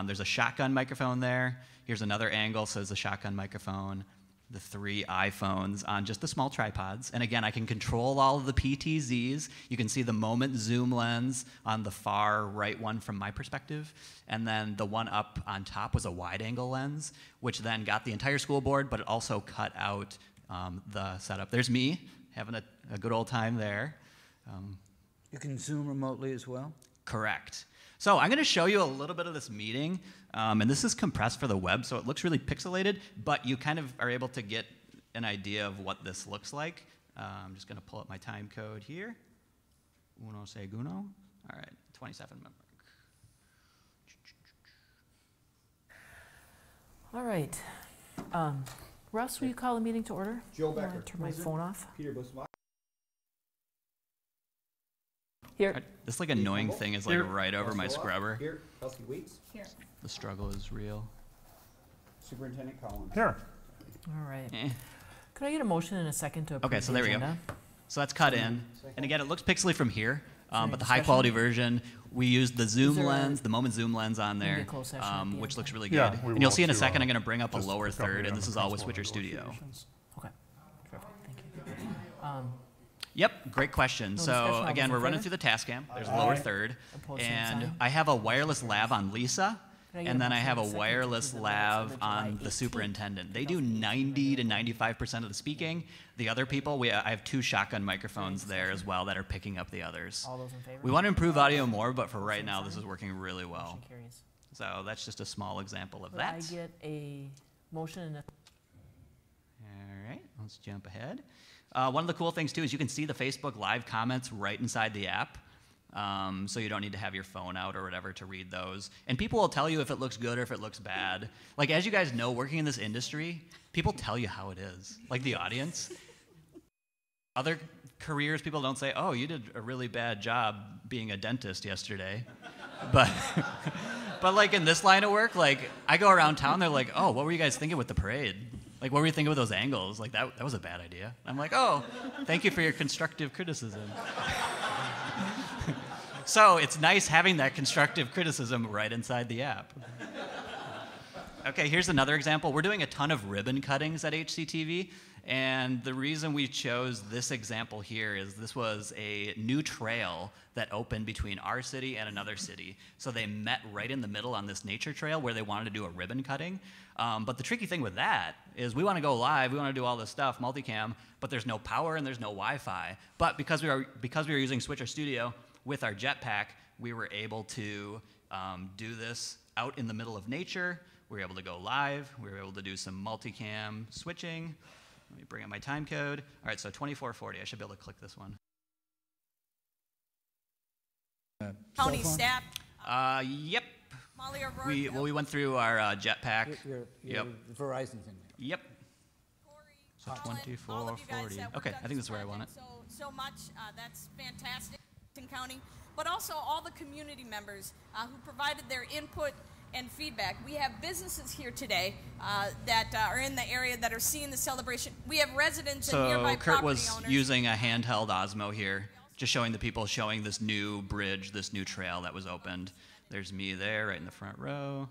There's a shotgun microphone there. Here's another angle, so there's a shotgun microphone. The 3 iPhones on just the small tripods. And again, I can control all of the PTZs. You can see the moment zoom lens on the far right one from my perspective. And then the one up on top was a wide angle lens, which then got the entire school board, but it also cut out the setup. There's me having a good old time there. You can zoom remotely as well? Correct. So I'm going to show you a little bit of this meeting, and this is compressed for the web, so it looks really pixelated, but you kind of are able to get an idea of what this looks like. I'm just going to pull up my time code here. Uno segundo. All right, 27 minute mark. All right. Russ, will you call the meeting to order? Joe Becker. Turn my phone off. Peter Buswell. Here. This like annoying thing is like right over my scrubber. Here, Kelsey Weeks. Here. The struggle is real. Superintendent Collins. Here. All right. Could I get a motion in a second to approve Okay, so the there we go. agenda? So that's cut in. And again, it looks pixely from here, but the discussion? high quality version, we used the zoom there a- lens, the moment zoom lens on Maybe a there, closed session at the which end. looks really good. Yeah, we And you'll will see in a to, second, I'm going to bring up a just lower pick up third, the and this is all with principal Switcher Studio. negotiations. Okay. Terrific. Thank you. Yep, great question. No So discussion, all again, those we're in running favor? through the Tascam. There's a lower third. Opposed, same And sign. I have a wireless lav on Lisa. Could I get And a then I motion have a in a second to wireless approve the minutes of lav the July on the 18th? superintendent. They do 90 to 95% of the speaking. The other people, I have 2 shotgun microphones there as well that are picking up the others. All those in favor? We want to improve audio more, but for right now, this is working really well. Motion carries. So that's just a small example of Could I that. get a motion in a All right, let's jump ahead. One of the cool things too is you can see the Facebook Live comments right inside the app. So you don't need to have your phone out or whatever to read those. And people will tell you if it looks good or if it looks bad. Like, as you guys know, working in this industry, people tell you how it is. Like the audience. Other careers, people don't say, oh, you did a really bad job being a dentist yesterday. But like in this line of work, like I go around town, they're like, oh, what were you guys thinking with the parade? Like, what were you thinking with those angles? Like, that was a bad idea. I'm like, oh, thank you for your constructive criticism. So it's nice having that constructive criticism right inside the app. Okay, here's another example. We're doing a ton of ribbon cuttings at HCTV, and the reason we chose this example here is this was a new trail that opened between our city and another city. So they met right in the middle on this nature trail where they wanted to do a ribbon cutting. But the tricky thing with that is we want to go live, we want to do all this stuff, multicam, but there's no power and there's no Wi-Fi. But because we were using Switcher Studio with our jetpack, we were able to do this out in the middle of nature. We were able to go live. We were able to do some multicam switching. Let me bring up my time code. All right, so 2440. I should be able to click this one. County staff. Yep. Molly O'Rourke. We went through our jetpack. Your Verizon's in there. Yep. So 2440. Okay, I think this is where I want it. So much. That's fantastic in county, but also all the community members who provided their input and feedback. We have businesses here today that are in the area that are seeing the celebration. We have residents and nearby Kurt property was owners. using a handheld Osmo here, just showing the people, showing this new bridge, this new trail that was opened. There's me there, right in the front row.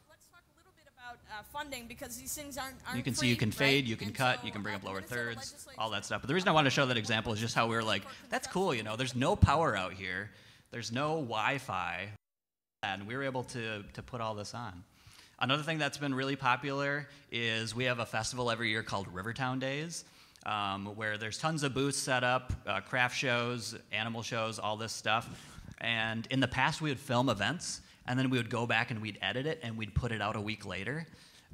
Let's talk a little bit about funding, because these things aren't You can free, see, you can fade, right? you can And cut, so, you can bring up lower Minnesota thirds, legislature- all that stuff. But the reason I wanted to show that example is just how we were like, that's cool, you know, there's no power out here. There's no Wi-Fi. And we were able to put all this on. Another thing that's been really popular is we have a festival every year called Rivertown Days, where there's tons of booths set up, craft shows, animal shows, all this stuff. And in the past, we would film events, and then we would go back and we'd edit it, and we'd put it out a week later.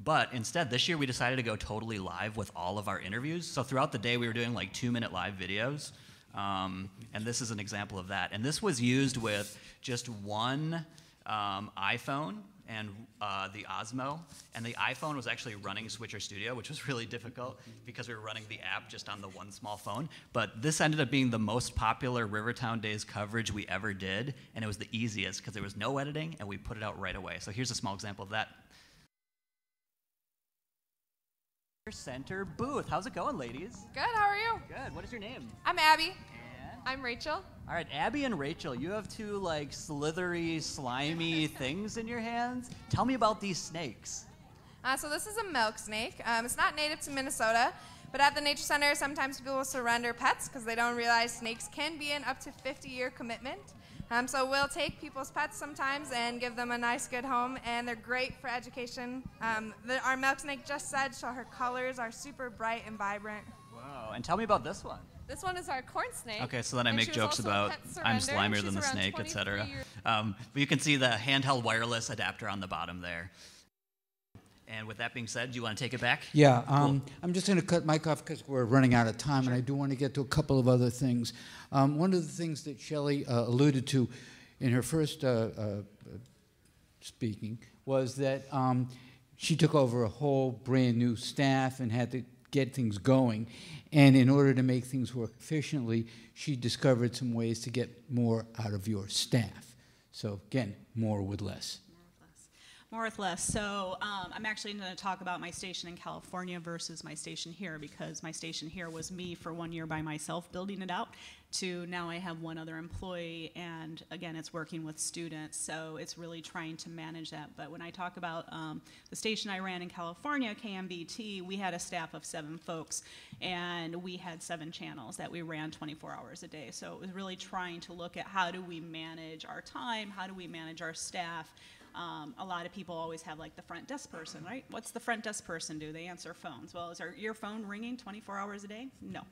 But instead, this year, we decided to go totally live with all of our interviews. So throughout the day, we were doing like 2-minute live videos. And this is an example of that. And this was used with just one iPhone and the Osmo. And the iPhone was actually running Switcher Studio, which was really difficult because we were running the app just on the one small phone. But this ended up being the most popular Rivertown Days coverage we ever did. And it was the easiest because there was no editing, and we put it out right away. So here's a small example of that. Center booth. How's it going, ladies? Good, how are you? Good. What is your name? I'm Abby. I'm Rachel. All right, Abby and Rachel, you have two like slithery, slimy things in your hands. Tell me about these snakes. So this is a milk snake. It's not native to Minnesota, but at the Nature Center, sometimes people will surrender pets because they don't realize snakes can be an up to 50-year commitment. So we'll take people's pets sometimes and give them a nice, good home, and they're great for education. Our milk snake just said, so her colors are super bright and vibrant. Wow, and tell me about this one. This one is our corn snake. Okay, so then I and make she was jokes also a about pet I'm surrender. slimier than the She's around snake, etc. 23 years- But you can see the handheld wireless adapter on the bottom there. And with that being said, do you want to take it back? Yeah, Cool. I'm just going to cut Mike off because we're running out of time, and I do want to get to a couple of other things. One of the things that Shelley alluded to in her first speaking was that she took over a whole brand new staff and had to get things going. And in order to make things work efficiently, she discovered some ways to get more out of your staff. So again, more with less. More with less. So I'm actually going to talk about my station in California versus my station here, because my station here was me for 1 year by myself building it out, to now I have one other employee, and again, it's working with students, so it's really trying to manage that. But when I talk about the station I ran in California, KMBT, we had a staff of 7 folks, and we had 7 channels that we ran 24 hours a day. So it was really trying to look at how do we manage our time, how do we manage our staff. A lot of people always have like the front desk person, right? What's the front desk person do? They answer phones. Well, is your phone ringing 24 hours a day? No.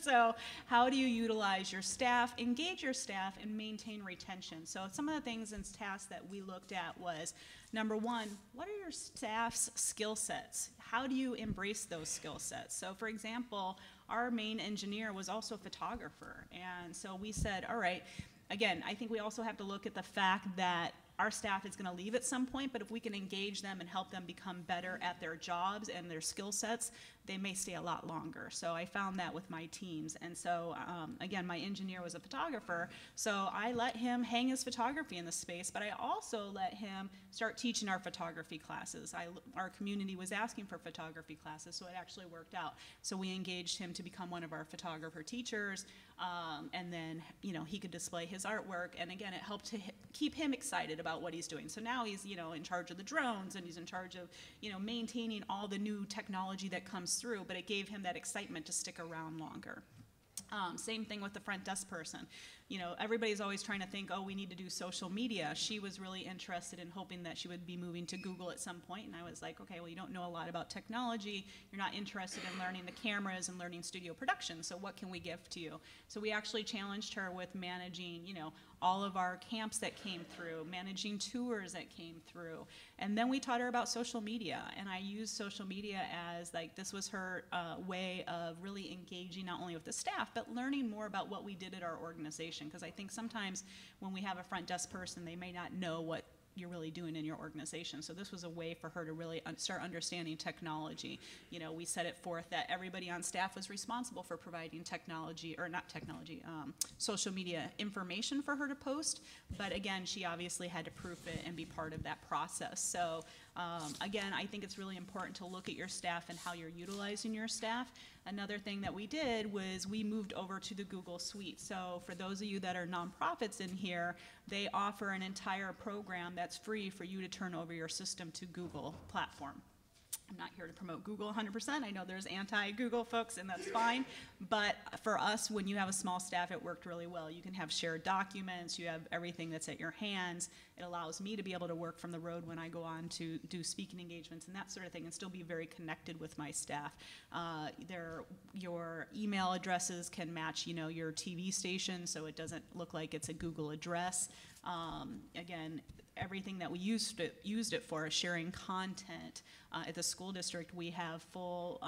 So how do you utilize your staff, engage your staff, and maintain retention? So some of the things and tasks that we looked at was, number one, what are your staff's skill sets? How do you embrace those skill sets? So for example, our main engineer was also a photographer. And so we said, all right, again, I think we also have to look at the fact that our staff is going to leave at some point, but if we can engage them and help them become better at their jobs and their skill sets, they may stay a lot longer. So I found that with my teams. And so, again, my engineer was a photographer, so I let him hang his photography in the space, but I also let him start teaching our photography classes. Our community was asking for photography classes, so it actually worked out. So we engaged him to become one of our photographer teachers, and then, you know, he could display his artwork, and again, it helped to keep him excited about what he's doing. So now he's, you know, in charge of the drones, and he's in charge of, you know, maintaining all the new technology that comes through, but it gave him that excitement to stick around longer. Same thing with the front desk person. You know, everybody's always trying to think, oh, we need to do social media. She was really interested in hoping that she would be moving to Google at some point, and I was like, okay, well, you don't know a lot about technology. You're not interested in learning the cameras and learning studio production, so what can we give to you? So we actually challenged her with managing, you know, all of our camps that came through, managing tours that came through. And then we taught her about social media, and I used social media as, like, this was her way of really engaging not only with the staff, but learning more about what we did at our organization. Because I think sometimes when we have a front desk person, they may not know what you're really doing in your organization. So this was a way for her to really start understanding technology. You know, we set it forth that everybody on staff was responsible for providing technology, or not technology, social media information for her to post. But again, she obviously had to proof it and be part of that process. So again, I think it's really important to look at your staff and how you're utilizing your staff. Another thing that we did was we moved over to the Google Suite. So for those of you that are nonprofits in here, they offer an entire program that's free for you to turn over your system to Google platform. I'm not here to promote Google 100%. I know there's anti-Google folks, and that's fine. But for us, when you have a small staff, it worked really well. You can have shared documents. You have everything that's at your hands. It allows me to be able to work from the road when I go on to do speaking engagements and that sort of thing, and still be very connected with my staff. Your email addresses can match, you know, your TV station, so it doesn't look like it's a Google address. Again, everything that we used it for is sharing content. At the school district, we have full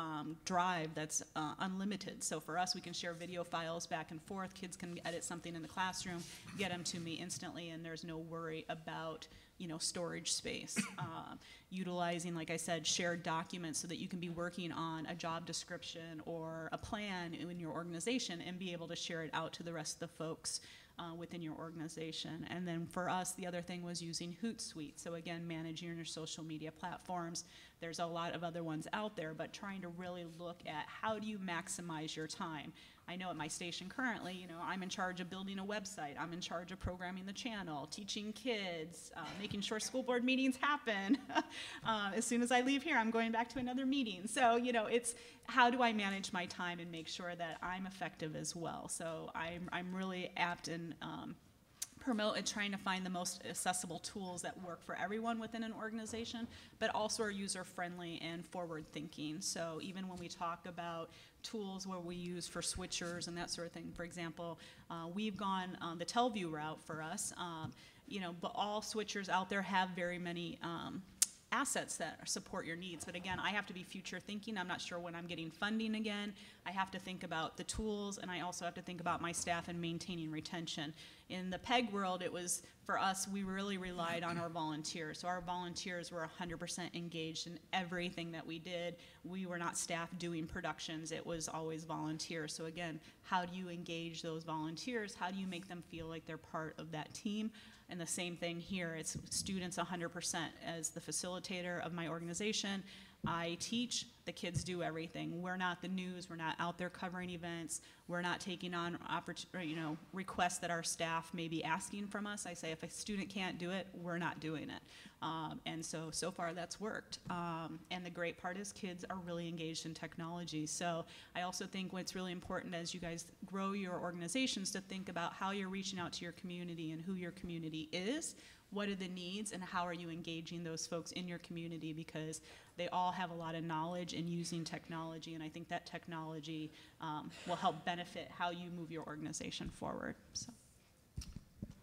drive that's unlimited. So for us, we can share video files back and forth. Kids can edit something in the classroom, get them to me instantly, and there's no worry about, you know, storage space. Utilizing, like I said, shared documents so that you can be working on a job description or a plan in your organization and be able to share it out to the rest of the folks within your organization. And then for us, the other thing was using Hootsuite. So again, managing your social media platforms. There's a lot of other ones out there, but trying to really look at how do you maximize your time. I know at my station currently, you know, I'm in charge of building a website. I'm in charge of programming the channel, teaching kids, making sure school board meetings happen. As soon as I leave here, I'm going back to another meeting. So, you know, it's how do I manage my time and make sure that I'm effective as well. So I'm really apt in promote and trying to find the most accessible tools that work for everyone within an organization, but also are user-friendly and forward-thinking. So even when we talk about tools where we use for switchers and that sort of thing, for example, we've gone the TelView route for us, you know, but all switchers out there have very many assets that support your needs. But again, I have to be future thinking. I'm not sure when I'm getting funding again. I have to think about the tools, and I also have to think about my staff and maintaining retention. In the PEG world, it was, for us, we really relied on our volunteers. So our volunteers were 100% engaged in everything that we did. We were not staff doing productions. It was always volunteers. So again, how do you engage those volunteers? How do you make them feel like they're part of that team? And the same thing here, it's students 100%. As the facilitator of my organization, I teach, the kids do everything. We're not the news, we're not out there covering events, we're not taking on requests that our staff may be asking from us. I say if a student can't do it, we're not doing it. And so far that's worked. And the great part is kids are really engaged in technology. So I also think what's really important as you guys grow your organizations to think about how you're reaching out to your community and who your community is. What are the needs and how are you engaging those folks in your community, because they all have a lot of knowledge in using technology, and I think that technology will help benefit how you move your organization forward. So.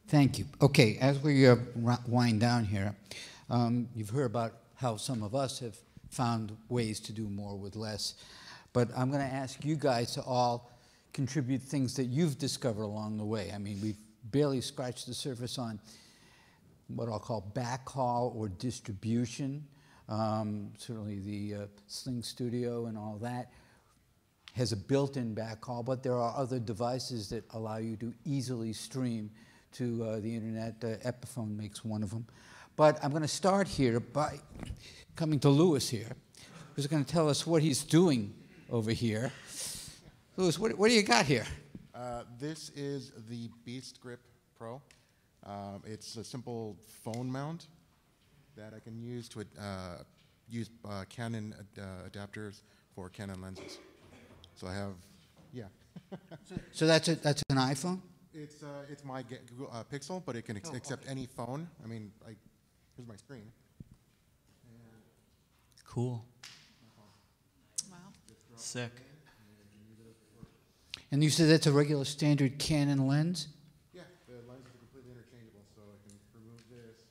Thank you. Okay, as we wind down here, you've heard about how some of us have found ways to do more with less, but I'm going to ask you guys to all contribute things that you've discovered along the way. I mean, we've barely scratched the surface on what I'll call backhaul or distribution. Certainly the Sling Studio and all that has a built-in backhaul, but there are other devices that allow you to easily stream to the internet. Epiphone makes one of them. But I'm going to start here by coming to Louis here, who's going to tell us what he's doing over here. Louis, what do you got here? This is the Beast Grip Pro. It's a simple phone mount that I can use to use Canon adapters for Canon lenses. So I have, yeah. So that's an iPhone? It's my Google Pixel, but it can accept any phone. I mean, here's my screen. Cool. Wow. Sick. And you said that's a regular standard Canon lens? Yeah, the lenses are completely interchangeable, so I can remove this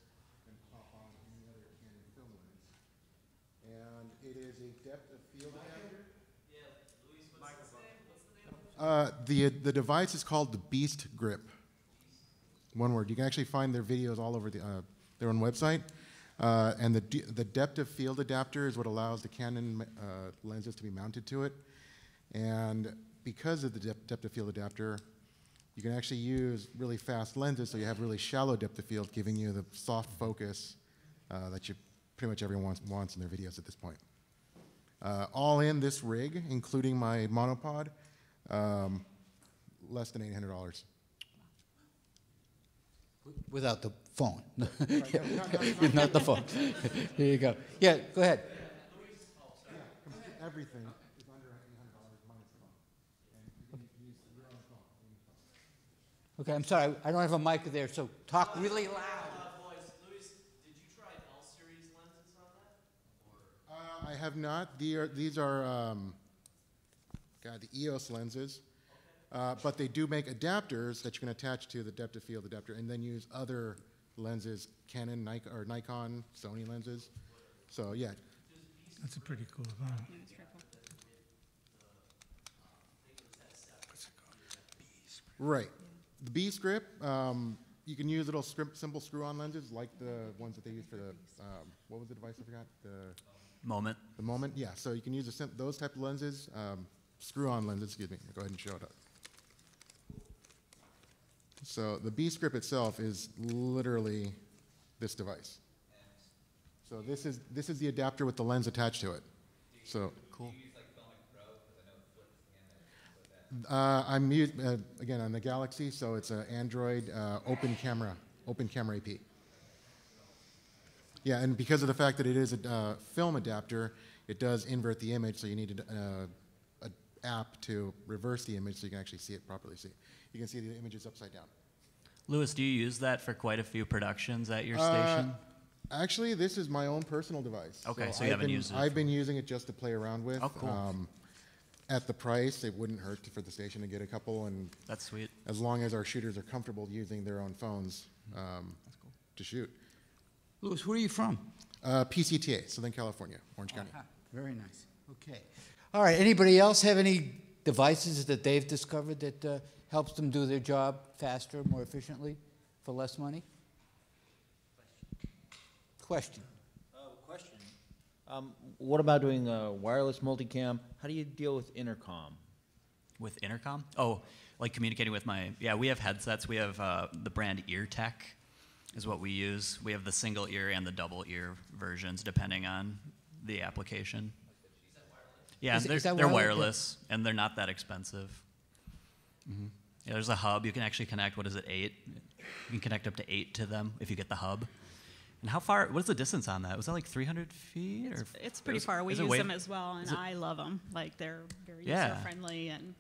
and pop on any other Canon film lens. And it is a depth of field adapter. The device is called the Beast Grip. One word. You can actually find their videos all over the their own website. And the depth of field adapter is what allows the Canon lenses to be mounted to it. And because of the depth of field adapter, you can actually use really fast lenses, so you have really shallow depth of field, giving you the soft focus that pretty much everyone wants in their videos at this point. All in this rig, including my monopod, less than $800. Without the phone. Not the phone. Here you go. Yeah, go ahead. Everything is under $800 minus the phone. And you can use your own phone. Okay, I'm sorry. I don't have a mic there, so talk really loud. Luis, did you try L-series lenses on that? I have not. These are the EOS lenses. But they do make adapters that you can attach to the depth of field adapter and then use other lenses, Canon, Nikon, Sony lenses. So yeah. That's a pretty cool phone. Right. The B-Script, you can use little simple screw-on lenses like the ones that they use for the, what was the device I forgot? The Moment. The Moment, yeah. So you can use those type of lenses, screw-on lenses, excuse me. Go ahead and show it up. So the B-Script itself is literally this device. So this is the adapter with the lens attached to it. So cool. I'm again on the Galaxy, so it's an Android open camera AP. Yeah, and because of the fact that it is a film adapter, it does invert the image, so you need an app to reverse the image so you can actually see it properly. See, you can see the images upside down. Lewis, do you use that for quite a few productions at your station? Actually, this is my own personal device. Okay, so you haven't used it. I've been using it just to play around with. Oh, cool. At the price, it wouldn't hurt for the station to get a couple, and that's sweet. As long as our shooters are comfortable using their own phones to shoot. Lewis, where are you from? PCTA, Southern California, Orange County. Very nice. Okay. All right. Anybody else have any devices that they've discovered that helps them do their job faster, more efficiently, for less money? Question. Question. What about doing a wireless multicam? How do you deal with intercom? With intercom? Oh, like communicating with we have headsets. We have the brand EarTech is what we use. We have the single ear and the double ear versions depending on the application. Yeah, they're wireless and they're not that expensive. Mm-hmm. Yeah, there's a hub. You can actually connect, 8? You can connect up to 8 to them if you get the hub. And how far, what is the distance on that? Was that like 300 feet? It's pretty far. We use them as well, and I love them. Like, they're very user-friendly, and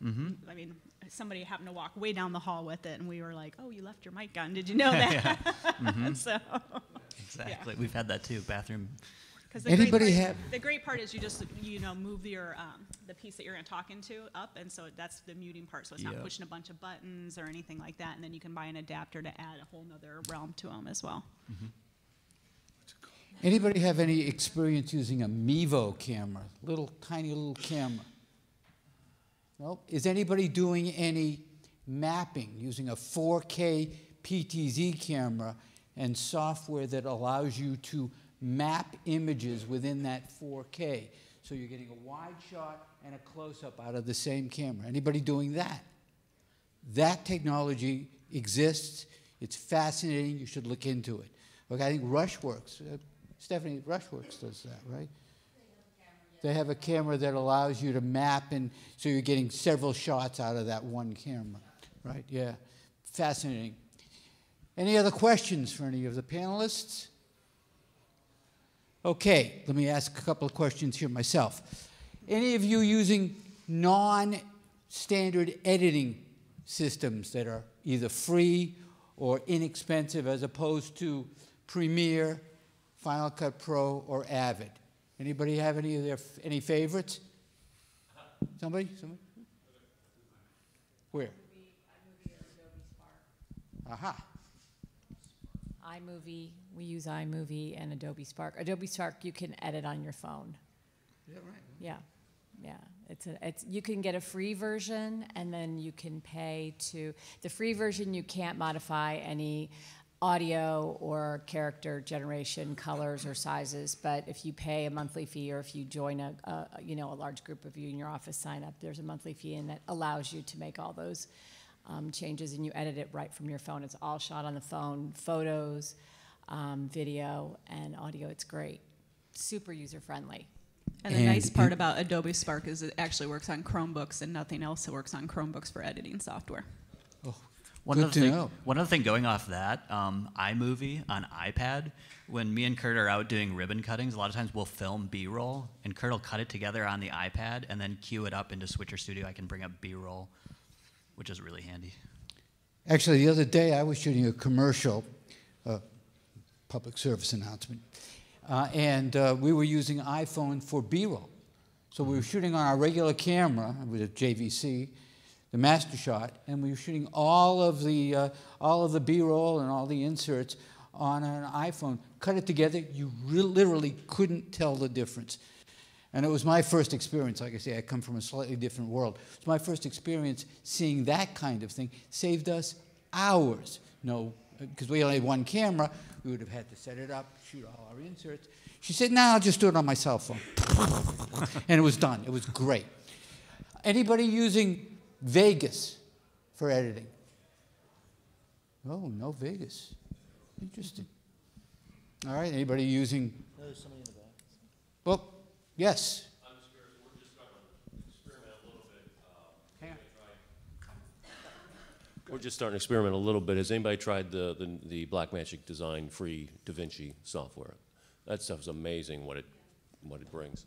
I mean, somebody happened to walk way down the hall with it, and we were like, oh, you left your mic on. Did you know that? So, exactly. We've had that too, bathroom. The great part is you just move your the piece that you're going to talk into up, and so that's the muting part. So it's not pushing a bunch of buttons or anything like that. And then you can buy an adapter to add a whole nother realm to them as well. Mm-hmm. Anybody have any experience using a Mevo camera? Tiny little camera. Nope. Is anybody doing any mapping using a 4K PTZ camera and software that allows you to map images within that 4K? So you're getting a wide shot and a close-up out of the same camera. Anybody doing that? That technology exists. It's fascinating. You should look into it. Okay, I think Rushworks, Stephanie, Rushworks does that, right? They have a camera that allows you to map, and so you're getting several shots out of that one camera, right? Yeah, fascinating. Any other questions for any of the panelists? Okay, let me ask a couple of questions here myself. Any of you using non-standard editing systems that are either free or inexpensive as opposed to Premiere, Final Cut Pro, or Avid? Anybody have any favorites? Somebody? Where? Aha. iMovie, we use iMovie and Adobe Spark. Adobe Spark you can edit on your phone. Is that right? Yeah. You can get a free version, and then you can pay to the free version. You can't modify any audio or character generation, colors or sizes. But if you pay a monthly fee, or if you join a large group of you in your office sign up, there's a monthly fee, and that allows you to make all those changes, and you edit it right from your phone. It's all shot on the phone, photos, video, and audio. It's great. Super user-friendly. And the nice part about Adobe Spark is it actually works on Chromebooks and nothing else that works on Chromebooks for editing software. Oh, One other thing going off that, iMovie on iPad, when me and Kurt are out doing ribbon cuttings, a lot of times we'll film B-roll, and Kurt will cut it together on the iPad and then cue it up into Switcher Studio. I can bring up B-roll, which is really handy. Actually, the other day I was shooting a commercial, public service announcement, and we were using iPhone for B-roll. So we were shooting on our regular camera with a JVC, the master shot, and we were shooting all of the B-roll and all the inserts on an iPhone. Cut it together, you literally couldn't tell the difference. And it was my first experience. Like I say, I come from a slightly different world. It's my first experience seeing that kind of thing. Saved us hours. No, because we only had one camera, we would have had to set it up, shoot all our inserts. She said, "No, I'll just do it on my cell phone." And it was done. It was great. Anybody using Vegas for editing? Oh, no Vegas. Interesting. All right, anybody using? There's somebody in the back. Well, yes. I'm just curious, we're just trying to experiment a little bit. We're just starting to experiment a little bit. Has anybody tried the Blackmagic Design free DaVinci software? That stuff's amazing what it brings.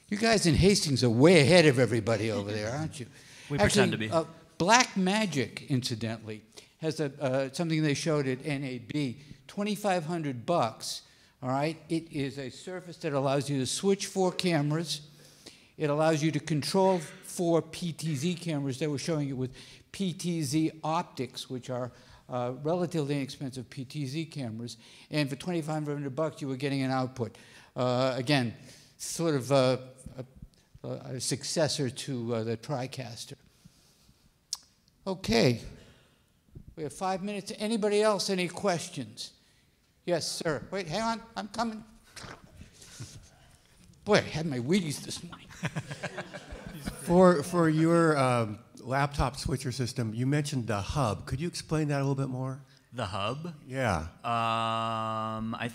You guys in Hastings are way ahead of everybody over there, aren't you? We Actually, pretend to be. Blackmagic, incidentally, has something they showed at NAB, $2,500. All right, it is a surface that allows you to switch 4 cameras. It allows you to control 4 PTZ cameras. They were showing it with PTZ optics, which are relatively inexpensive PTZ cameras. And for $2,500, you were getting an output. Again, sort of a successor to the TriCaster. Okay, we have 5 minutes. Anybody else, any questions? Yes, sir. Wait, hang on, I'm coming. Boy, I had my Wheaties this morning. For your laptop switcher system, you mentioned the hub. Could you explain that a little bit more? The hub? Yeah. I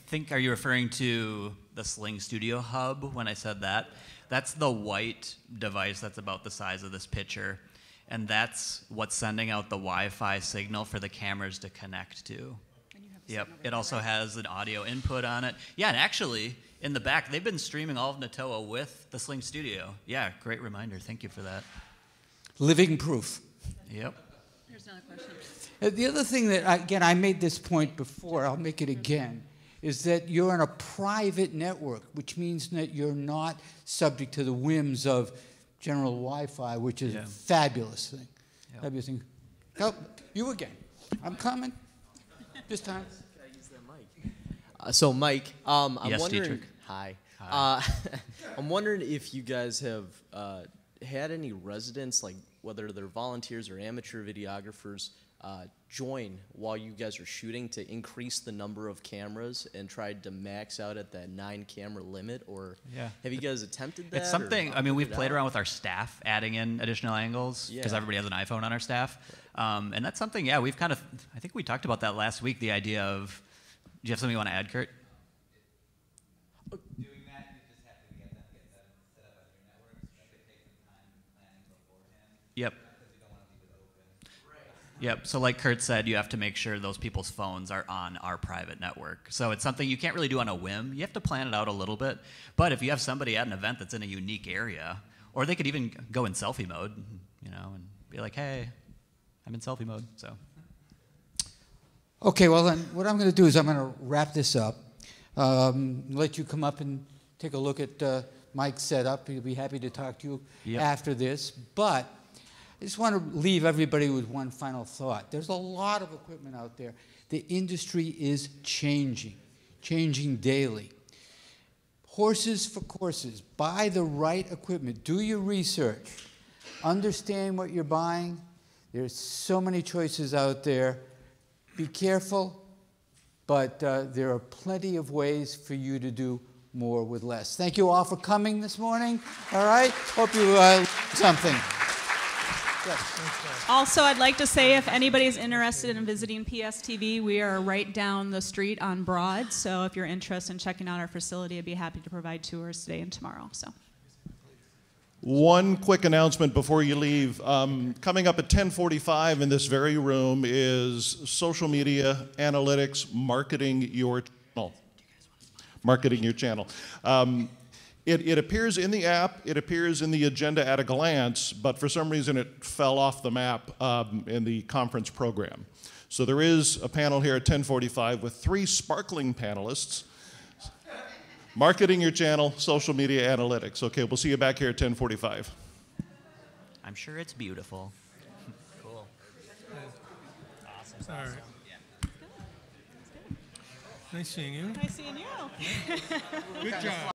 think, are you referring to the Sling Studio hub when I said that? That's the white device that's about the size of this picture, and that's what's sending out the Wi-Fi signal for the cameras to connect to. Yep, it also has an audio input on it. Yeah, and actually, in the back, they've been streaming all of Natoa with the Sling Studio. Yeah, great reminder. Thank you for that. Living proof. Yep. Here's another question. The other thing that, again, I made this point before, I'll make it again, is that you're on a private network, which means that you're not subject to the whims of general Wi-Fi, which is a fabulous thing. Yep. Fabulous thing. Oh, you again. I'm coming. This time. Can I use that mic? So, Mike, I'm Yes, wondering. Dietrich. Hi. Hi. I'm wondering if you guys have had any residents, like whether they're volunteers or amateur videographers, join while you guys are shooting to increase the number of cameras and tried to max out at that 9-camera limit, or have you guys attempted that? It's something, I mean, we've played out? around with our staff, adding in additional angles, because Yeah. everybody has an iPhone on our staff. And that's something, we've kind of, I think we talked about that last week, the idea of, do you have something you want to add, Kurt? Doing that, you just have to get them set up as your networks. That could take some time planning beforehand. Yep. Because you don't want to leave it open. Yep, so like Kurt said, you have to make sure those people's phones are on our private network. So it's something you can't really do on a whim. You have to plan it out a little bit. But if you have somebody at an event that's in a unique area, or they could even go in selfie mode, and be like, hey, I'm in selfie mode, so. Okay, well then, what I'm going to do is I'm going to wrap this up. Let you come up and take a look at Mike's setup. He'll be happy to talk to you after this. But I just want to leave everybody with one final thought. There's a lot of equipment out there. The industry is changing daily. Horses for courses. Buy the right equipment. Do your research. Understand what you're buying. There's so many choices out there. Be careful, but there are plenty of ways for you to do more with less. Thank you all for coming this morning. All right? Hope you learned something. Also, I'd like to say if anybody's interested in visiting PSTV, we are right down the street on Broad. So if you're interested in checking out our facility, I'd be happy to provide tours today and tomorrow. So. One quick announcement before you leave. Coming up at 10:45 in this very room is social media analytics, marketing your channel. Marketing your channel. It appears in the app, it appears in the agenda at a glance, but for some reason it fell off the map in the conference program. So there is a panel here at 10:45 with 3 sparkling panelists. Marketing your channel, social media analytics. Okay, we'll see you back here at 10:45. I'm sure it's beautiful. Cool. All right. Nice seeing you. Nice seeing you. Good job.